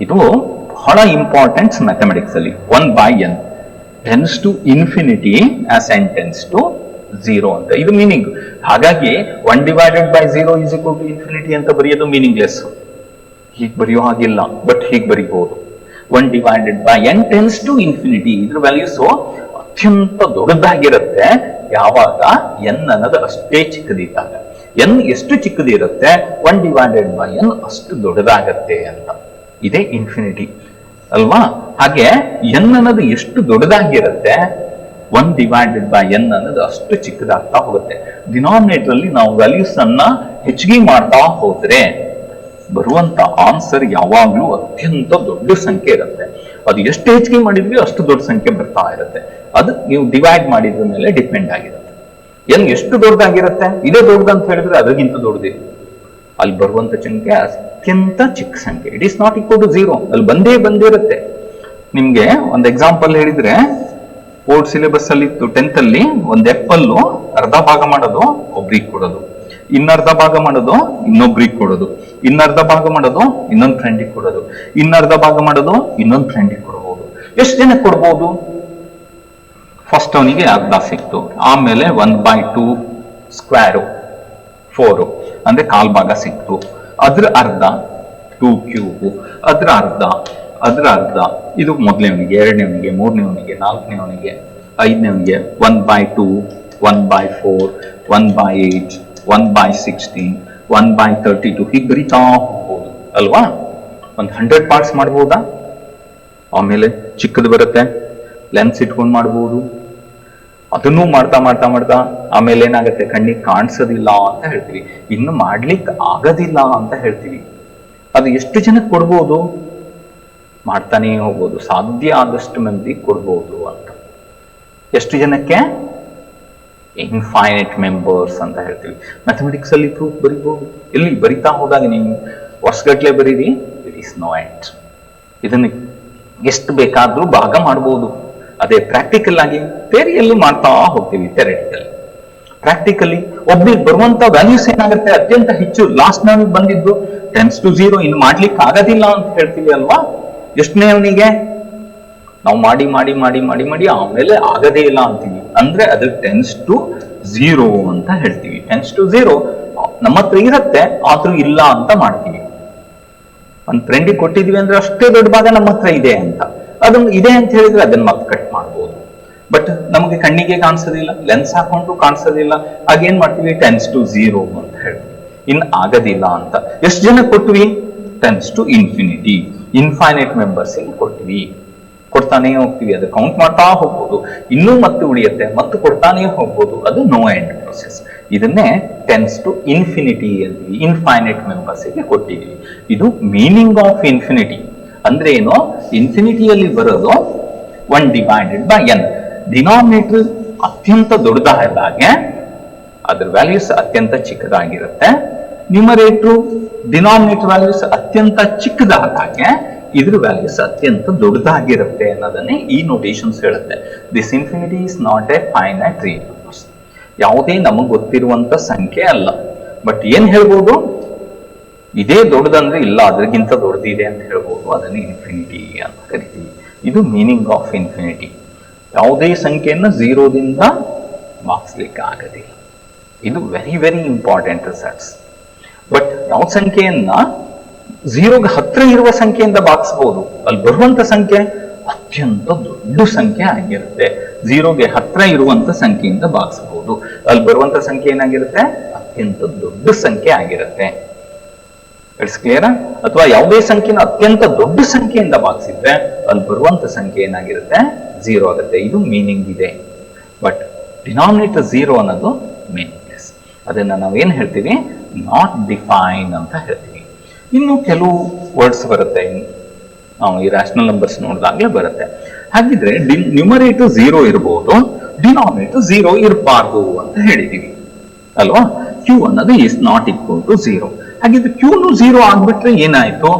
ಇದು ಬಹಳ ಇಂಪಾರ್ಟೆಂಟ್ಸ್ ಮ್ಯಾಥಮೆಟಿಕ್ಸ್ ಅಲ್ಲಿ. 1/n tends to infinity as n tends to 0 ಅಂತ ಇದು ಮೀನಿಂಗ್. ಹಾಗಾಗಿ 1 divided by 0 is equal to infinity ಅಂತ ಬರೆಯೋದು ಮೀನಿಂಗ್ಲೆಸ್. ಹೀಗೆ ಬರೆಯೋ ಹಾಗಿಲ್ಲ, ಬಟ್ ಹೀಗೆ ಬರೀಬಹುದು. 1 divided by n tends to infinity. ಇದ್ರ ವ್ಯಾಲ್ಯೂಸ್ ಅತ್ಯಂತ ದೊಡ್ಡದಾಗಿರುತ್ತೆ ಯಾವಾಗ n ಅನ್ನೋದು ಅಷ್ಟೇ ಚಿಕ್ಕದಿದ್ದಾಗ. n ಎಷ್ಟು ಚಿಕ್ಕದಿರುತ್ತೆ 1 divided by n ಅಷ್ಟು ದೊಡ್ಡದಾಗತ್ತೆ ಅಂತ. ಇದೇ ಇನ್ಫಿನಿಟಿ ಅಲ್ವಾ? ಹಾಗೆ n ಅನ್ನೋದು ಎಷ್ಟು ದೊಡ್ಡದಾಗಿರುತ್ತೆ 1 divided by n ಅನ್ನೋದು ಅಷ್ಟು ಚಿಕ್ಕದಾಗ್ತಾ ಹೋಗುತ್ತೆ. ಡಿನಾಮಿನೇಟರ್ ಅಲ್ಲಿ ನಾವು ವ್ಯಾಲ್ಯೂಸ್ ಅನ್ನ ಹೆಚ್ಚಿಗೆ ಮಾಡ್ತಾ ಹೋದ್ರೆ ಬರುವಂತ ಆನ್ಸರ್ ಯಾವಾಗ್ಲೂ ಅತ್ಯಂತ ದೊಡ್ಡ ಸಂಖ್ಯೆ ಇರುತ್ತೆ. ಅದು ಎಷ್ಟು ಹೆಚ್ಚಿಗೆ ಮಾಡಿದ್ವಿ ಅಷ್ಟು ದೊಡ್ಡ ಸಂಖ್ಯೆ ಬರ್ತಾ ಇರುತ್ತೆ. ಅದು ನೀವು ಡಿವೈಡ್ ಮಾಡಿದ್ರ ಮೇಲೆ ಡಿಪೆಂಡ್ ಆಗಿರುತ್ತೆ. n ಎಷ್ಟು ದೊಡ್ಡದಾಗಿರುತ್ತೆ, ಇದೇ ದೊಡ್ಡದಂತ ಹೇಳಿದ್ರೆ ಅದಕ್ಕಿಂತ ದೊಡ್ಡದಿದೆ. ಅಲ್ಲಿ ಬರುವಂತ ಸಂಖ್ಯೆ ಅತ್ಯಂತ ಚಿಕ್ಕ ಸಂಖ್ಯೆ. It is not equal to 0. ಅಲ್ಲಿ ಬಂದಿರುತ್ತೆ. ನಿಮ್ಗೆ ಒಂದು ಎಕ್ಸಾಂಪಲ್ ಹೇಳಿದ್ರೆ, ಬೋರ್ಡ್ ಸಿಲೆಬಸ್ ಅಲ್ಲಿ ಇತ್ತು 10th ಅಲ್ಲಿ, ಒಂದು ಆಪಲ್ ಅರ್ಧ ಭಾಗ ಮಾಡೋದು ಒಬ್ರಿಗೆ ಕೊಡೋದು, ಇನ್ನರ್ಧ ಭಾಗ ಮಾಡೋದು ಇನ್ನೊಬ್ರಿಗೆ ಕೊಡೋದು, ಇನ್ನರ್ಧ ಭಾಗ ಮಾಡೋದು ಇನ್ನೊಂದು ಫ್ರೆಂಡಿಗೆ ಕೊಡೋದು, ಇನ್ನರ್ಧ ಭಾಗ ಮಾಡೋದು ಇನ್ನೊಂದು ಫ್ರೆಂಡಿಗೆ ಕೊಡಬಹುದು. ಎಷ್ಟು ಜನಕ್ಕೆ ಕೊಡ್ಬೋದು? ಫಸ್ಟ್ ಅವನಿಗೆ ಅರ್ಧ ಸಿಕ್ತು, ಆಮೇಲೆ 1/2 ಸ್ಕ್ವೇರು 4 ಅಂದ್ರೆ ಕಾಲ್ ಭಾಗ ಸಿಕ್ತು, ಅದ್ರ ಅರ್ಧ 2 ಕ್ಯೂಬ್, ಅದ್ರ ಅರ್ಧ ಇದು ಮೊದಲನೇವನಿಗೆ, ಎರಡನೇವನಿಗೆ, ಮೂರನೇವನಿಗೆ, ನಾಲ್ಕನೇವನಿಗೆ, ಐದನೇವನಿಗೆ 1/2, 1/4, 1/8, 1/16, 1/32 ಹೀಗೆ ಬರೀತಾ ಹೋಗ್ಬೋದು ಅಲ್ವಾ? 100 ಪಾರ್ಟ್ಸ್ ಮಾಡ್ಬೋದಾ? ಆಮೇಲೆ ಚಿಕ್ಕದು ಬರುತ್ತೆ, ಲೆನ್ಸ್ ಇಟ್ಕೊಂಡು ಮಾಡ್ಬೋದು. ಅದನ್ನು ಮಾಡ್ತಾ ಆಮೇಲೆ ಏನಾಗುತ್ತೆ, ಕಣ್ಣಿಗೆ ಕಾಣಿಸೋದಿಲ್ಲ ಅಂತ ಹೇಳ್ತೀವಿ, ಇನ್ನು ಮಾಡ್ಲಿಕ್ಕೆ ಆಗೋದಿಲ್ಲ ಅಂತ ಹೇಳ್ತೀವಿ. ಅದು ಎಷ್ಟು ಜನಕ್ಕೆ ಕೊಡ್ಬೋದು? ಮಾಡ್ತಾನೆ ಹೋಗ್ಬೋದು, ಸಾಧ್ಯ ಆದಷ್ಟು ಮಂದಿ ಕೊಡ್ಬೋದು ಅಂತ. ಎಷ್ಟು ಜನಕ್ಕೆ? ಇನ್ಫೈನೈಟ್ ಮೆಂಬರ್ಸ್ ಅಂತ ಹೇಳ್ತೀವಿ. ಮ್ಯಾಥಮೆಟಿಕ್ಸ್ ಅಲ್ಲಿ ಪ್ರೂಫ್ ಬರೀಬಹುದು. ಎಲ್ಲಿ ಬರಿತಾ ಹೋದಾಗ ನೀವು ವರ್ಷಗಟ್ಲೆ ಬರೀರಿ, ಇಟ್ ಈಸ್ ನೋ ಎಂಡ್. ಇದನ್ನ ಎಷ್ಟು ಬೇಕಾದ್ರೂ ಭಾಗ ಮಾಡಬಹುದು. ಅದೇ ಪ್ರಾಕ್ಟಿಕಲ್ ಆಗಿ ಥಿಯರಿಯಲ್ಲಿ ಮಾಡ್ತಾ ಹೋಗ್ತೀವಿ. ಥಿಯರಿಟಿಕಲಿ ಪ್ರಾಕ್ಟಿಕಲಿ ಒಬ್ರಿಗೆ ಬರುವಂತ ವ್ಯಾಲ್ಯೂಸ್ ಏನಾಗುತ್ತೆ, ಅತ್ಯಂತ ಹೆಚ್ಚು ಲಾಸ್ಟ್ ನಮಗೆ ಬಂದಿದ್ದು ಟೆನ್ಸ್ ಟು 0, ಇನ್ನು ಮಾಡ್ಲಿಕ್ಕೆ ಆಗೋದಿಲ್ಲ ಅಂತ ಹೇಳ್ತೀವಿ ಅಲ್ವಾ? ಎಷ್ಟನೇ ಅವನಿಗೆ ನಾವು ಮಾಡಿ ಆಮೇಲೆ ಆಗದೇ ಇಲ್ಲ ಅಂತೀವಿ, ಅಂದ್ರೆ ಅದು ಟೆನ್ಸ್ ಟು 0 ಅಂತ ಹೇಳ್ತೀವಿ. ಟೆನ್ಸ್ ಟು 0 ನಮ್ಮ ಹತ್ರ ಇರುತ್ತೆ, ಆದ್ರೂ ಇಲ್ಲ ಅಂತ ಮಾಡ್ತೀವಿ. ಒಂದ್ ಫ್ರೆಂಡಿಗೆ ಕೊಟ್ಟಿದೀವಿ ಅಂದ್ರೆ ಅಷ್ಟೇ ದೊಡ್ಡ ಭಾಗ ನಮ್ಮ ಹತ್ರ ಇದೆ ಅಂತ, ಅದನ್ನ ಇದೆ ಅಂತ ಹೇಳಿದ್ರೆ ಅದನ್ನ ಮತ್ತೆ ಕಟ್ ಮಾಡ್ಬೋದು. ಬಟ್ ನಮಗೆ ಕಣ್ಣಿಗೆ ಕಾಣಿಸೋದಿಲ್ಲ, ಲೆನ್ಸ್ ಹಾಕೊಂಡು ಕಾಣಿಸೋದಿಲ್ಲ, ಹಾಗೇನ್ ಮಾಡ್ತೀವಿ, ಟೆನ್ಸ್ ಟು 0 ಅಂತ ಹೇಳ್ತೀವಿ. ಇನ್ ಆಗೋದಿಲ್ಲ ಅಂತ. ಎಷ್ಟು ಜನ ಕೊಟ್ವಿ? Tends to infinity, infinite members ಕೊಟ್ವಿ. ಕೊಡ್ತಾನೆ ಹೋಗ್ತೀವಿ, ಅದು ಕೌಂಟ್ ಮಾಡ್ತಾ ಹೋಗ್ಬೋದು, ಇನ್ನೂ ಮತ್ತೆ ಉಳಿಯುತ್ತೆ, ಮತ್ತು ಕೊಡ್ತಾನೆ ಹೋಗ್ಬೋದು. ಅದು ನೋ ಎಂಡ್ ಪ್ರೊಸೆಸ್. ಇದನ್ನೇ ಟೆನ್ಸ್ ಟು ಇನ್ಫಿನಿಟಿ ಅಂತೀವಿ. ಇನ್ಫೈನೈಟ್ ಮೆಂಬರ್ಸ್ಗೆ ಕೊಟ್ಟಿದ್ದೀವಿ. ಇದು ಮೀನಿಂಗ್ ಆಫ್ ಇನ್ಫಿನಿಟಿ. ಅಂದ್ರೆ ಏನು? ಇನ್ಫಿನಿಟಿಯಲ್ಲಿ ಬರೋದು 1 divided by n. ಡಿನಾಮಿನೇಟರ್ ಅತ್ಯಂತ ದೊಡ್ಡದಾದಾಗೆ ಅದ್ರ ವ್ಯಾಲ್ಯೂಸ್ ಅತ್ಯಂತ ಚಿಕ್ಕದಾಗಿರುತ್ತೆ. ನ್ಯೂಮರೇಟರ್ ಡಿನಾಮಿನೇಟರ್ ವ್ಯಾಲ್ಯೂಸ್ ಅತ್ಯಂತ ಚಿಕ್ಕದಾದಾಗೆ ಇದ್ರ ವ್ಯಾಲ್ಯೂಸ್ ಅತ್ಯಂತ ದೊಡ್ಡದಾಗಿರುತ್ತೆ ಅನ್ನೋದನ್ನೇ ಈ ನೋಟೇಶನ್ಸ್ ಹೇಳುತ್ತೆ. This infinity is not a finite real numbers. ಯಾವುದೇ ನಮಗೆ ಗೊತ್ತಿರುವಂತ ಸಂಖ್ಯೆ ಅಲ್ಲ. ಬಟ್ ಏನ್ ಹೇಳ್ಬೋದು? ಇದೇ ದೊಡ್ಡದಂದ್ರೆ ಇಲ್ಲ, ಅದಕ್ಕಿಂತ ದೊಡ್ಡದಿದೆ ಅಂತ ಹೇಳ್ಬೋದು. ಅದನ್ನೇ ಇನ್ಫಿನಿಟಿ ಅಂತ ಕರಿತೀವಿ. ಇದು ಮೀನಿಂಗ್ ಆಫ್ ಇನ್ಫಿನಿಟಿ. ಯಾವುದೇ ಸಂಖ್ಯೆಯನ್ನ 0ದಿಂದ ಭಾಗಿಸ್ಲಿಕ್ಕೆ ಆಗೋದಿಲ್ಲ. ಇದು very very important results. But ಯಾವ ಸಂಖ್ಯೆಯನ್ನ 0ಗೆ ಹತ್ರ ಇರುವ ಸಂಖ್ಯೆಯಿಂದ ಭಾಗಿಸಬಹುದು, ಅಲ್ಲಿ ಬರುವಂತ ಸಂಖ್ಯೆ ಅತ್ಯಂತ ದೊಡ್ಡ ಸಂಖ್ಯೆ ಆಗಿರುತ್ತೆ. 0ಗೆ ಹತ್ರ ಇರುವಂತ ಸಂಖ್ಯೆಯಿಂದ ಭಾಗಿಸಬಹುದು, ಅಲ್ಲಿ ಬರುವಂತ ಸಂಖ್ಯೆ ಏನಾಗಿರುತ್ತೆ, ಅತ್ಯಂತ ದೊಡ್ಡ ಸಂಖ್ಯೆ ಆಗಿರುತ್ತೆ. It's clear? ಅಥವಾ ಯಾವುದೇ ಸಂಖ್ಯೆನ ಅತ್ಯಂತ ದೊಡ್ಡ ಸಂಖ್ಯೆಯಿಂದ ಭಾಗಿಸಿದ್ರೆ ಅಲ್ಲಿ ಬರುವಂತ ಸಂಖ್ಯೆ ಏನಾಗಿರುತ್ತೆ, 0 ಆಗುತ್ತೆ. ಇದು ಮೀನಿಂಗ್ ಇದೆ. ಬಟ್ ಡಿನಾಮಿನೇಟರ್ 0 ಅನ್ನೋದು ಮೇನ್ ಕೇಸ್. ಅದನ್ನು ನಾವೇನು ಹೇಳ್ತೀವಿ, ನಾಟ್ ಡಿಫೈನ್ ಅಂತ ಹೇಳ್ತೀವಿ. ಇನ್ನು ಕೆಲವು ವರ್ಡ್ಸ್ ಬರುತ್ತೆ, ನಾವು ಈ ರ್ಯಾಷನಲ್ ನಂಬರ್ಸ್ ನೋಡಿದಾಗಲೇ ಬರುತ್ತೆ. ಹಾಗಿದ್ರೆ ನ್ಯೂಮರೇಟರ್ 0 ಇರಬಹುದು, ಡಿನಾಮಿನೇಟರ್ 0 ಇರಬಾರ್ದು ಅಂತ ಹೇಳಿದೀವಿ ಅಲ್ವಾ. ಕ್ಯೂ ಅನ್ನೋದು ಈಸ್ ನಾಟ್ ಈಕ್ವಲ್ ಟು 0. ಹಾಗಿದ್ರೆ ಕ್ಯೂನು 0 ಆಗ್ಬಿಟ್ರೆ ಏನಾಯ್ತು,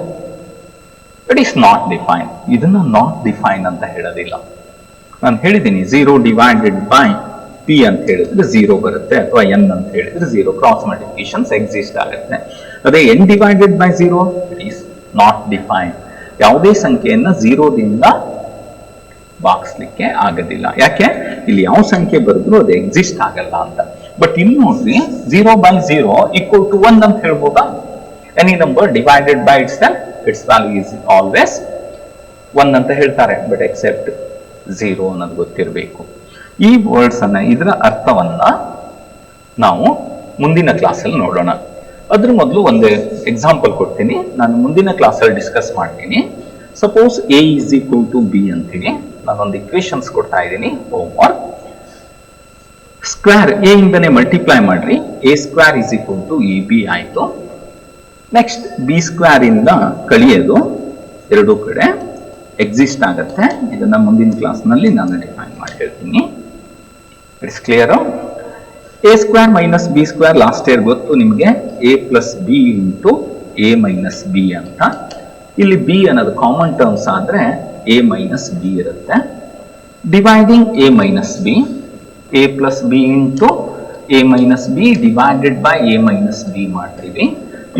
ಇಟ್ ಈಸ್ ನಾಟ್ ಡಿಫೈನ್. ಇದನ್ನ ನಾಟ್ ಡಿಫೈನ್ ಅಂತ ಹೇಳೋದಿಲ್ಲ. ನಾನು ಹೇಳಿದ್ದೀನಿ 0 ಡಿವೈಡೆಡ್ ಬೈ ಪಿ ಅಂತ ಹೇಳಿದ್ರೆ 0 ಬರುತ್ತೆ, ಅಥವಾ ಎನ್ ಅಂತ ಹೇಳಿದ್ರೆ 0. ಕ್ರಾಸ್ ಮಲ್ಟಿಪ್ಲಿಕೇಶನ್ಸ್ ಎಕ್ಸಿಸ್ಟ್ ಆಗುತ್ತೆ. ಅದೇ N divided by 0 it is not define. ಯಾವುದೇ ಸಂಖ್ಯೆಯನ್ನ 0ದಿಂದ ಭಾಗಿಸ್ಲಿಕ್ಕೆ ಆಗೋದಿಲ್ಲ. ಯಾಕೆ, ಇಲ್ಲಿ ಯಾವ ಸಂಖ್ಯೆ ಬರೆದ್ರು ಅದು ಎಕ್ಸಿಸ್ಟ್ ಆಗಲ್ಲ ಅಂತ. ಬಟ್ ಇಲ್ಲಿ ನೋಡ್ರಿ 0 by 0 equal to 1 ಅಂತ ಹೇಳ್ಬೋದಾ. Any number divided by it's value is always 1 ಅಂತ ಹೇಳ್ತಾರೆ. ಬಟ್ ಎಕ್ಸೆಪ್ಟ್ 0 ಅನ್ನೋದು ಗೊತ್ತಿರಬೇಕು. ಈ ವರ್ಡ್ಸ್ ಅನ್ನ, ಇದರ ಅರ್ಥವನ್ನ ನಾವು ಮುಂದಿನ ಕ್ಲಾಸಲ್ಲಿ ನೋಡೋಣ. ಅದ್ರ ಮೊದಲು ಒಂದು ಎಕ್ಸಾಂಪಲ್ ಕೊಡ್ತೀನಿ, ನಾನು ಮುಂದಿನ ಕ್ಲಾಸಲ್ಲಿ ಡಿಸ್ಕಸ್ ಮಾಡ್ತೀನಿ. Suppose A is equal to B ಅಂತೀನಿ. ನಾನೊಂದು ಇಕ್ವೇಶನ್ಸ್ ಕೊಡ್ತಾ ಇದ್ದೀನಿ, ಹೋಮ್ ವರ್ಕ್. ಸ್ಕ್ವೇರ್ ಎ ಇಂದನೇ ಮಲ್ಟಿಪ್ಲೈ ಮಾಡ್ರಿ, A square is equal to A B ಆಯ್ತು. ನೆಕ್ಸ್ಟ್ ಬಿ ಸ್ಕ್ವೇರ್ ಇಂದ ಕಳಿಯೋದು ಎರಡೂ ಕಡೆ ಎಕ್ಸಿಸ್ಟ್ ಆಗುತ್ತೆ. ಇದನ್ನ ಮುಂದಿನ ಕ್ಲಾಸ್ನಲ್ಲಿ ನಾನು ಡಿಫೈನ್ ಮಾಡಿ ಹೇಳ್ತೀನಿ. It's clear. A square minus B square last year ಗೊತ್ತು ನಿಮಗೆ, A plus B into A minus B ಅಂತ. ಇಲ್ಲಿ ಬಿ ಅನ್ನೋದು ಕಾಮನ್ ಟರ್ಮ್ಸ್ ಆದ್ರೆ ಎ ಮೈನಸ್ ಬಿ ಇರುತ್ತೆ. Dividing A minus B, A plus B into A minus B divided by A minus B ಮಾಡ್ತೀವಿ,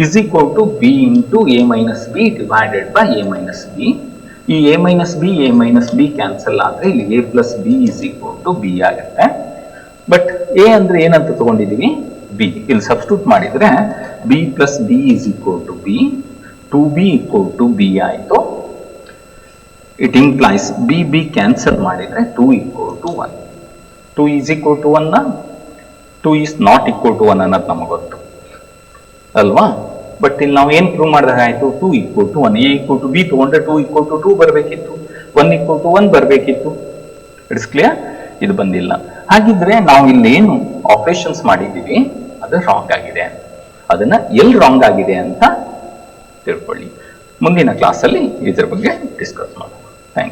is equal to B into A minus B divided by A minus B. ಈ A minus B cancel ಆದ್ರೆ ಇಲ್ಲಿ A plus B is equal to B ಆಗುತ್ತೆ. But A ಅಂದ್ರೆ ಏನಂತ ತಗೊಂಡಿದೀವಿ, B. ಇಲ್ಲಿ substitute ಮಾಡಿದ್ರೆ B plus B is equal to B, 2b equal to B ಆಯ್ತು. ಇಟ್ ಇಂಪ್ಲೈಸ್ ಬಿ ಕ್ಯಾನ್ಸಲ್ ಮಾಡಿದ್ರೆ 2 equal to 1. 2 is equal to 1 2 is not equal to 1 ಅನ್ನೋದು ನಮಗೆ ಗೊತ್ತು ಅಲ್ವಾ. ಬಟ್ ಇಲ್ಲಿ ನಾವು ಏನ್ ಪ್ರೂವ್ ಮಾಡಿದಾಗಾಯ್ತು, 2 equal to 1. A equal to B ತಗೊಂಡ್ರೆ 2 ಈಕ್ವಲ್ ಟು 2 ಬರಬೇಕಿತ್ತು, 1 ಈಕ್ವಲ್ ಟು 1 ಬರಬೇಕಿತ್ತು. It's clear. ಇದು ಬಂದಿಲ್ಲ. ಹಾಗಿದ್ರೆ ನಾವು ಇಲ್ಲೇನು ಆಪರೇಷನ್ಸ್ ಮಾಡಿದ್ದೀವಿ ಅದು ರಾಂಗ್ ಆಗಿದೆ. ಅದನ್ನ ಎಲ್ಲಿ ರಾಂಗ್ ಆಗಿದೆ ಅಂತ ತಿಳ್ಕೊಳ್ಳಿ. ಮುಂದಿನ ಕ್ಲಾಸಲ್ಲಿ ಇದ್ರ ಬಗ್ಗೆ ಡಿಸ್ಕಸ್ ಮಾಡೋಣ.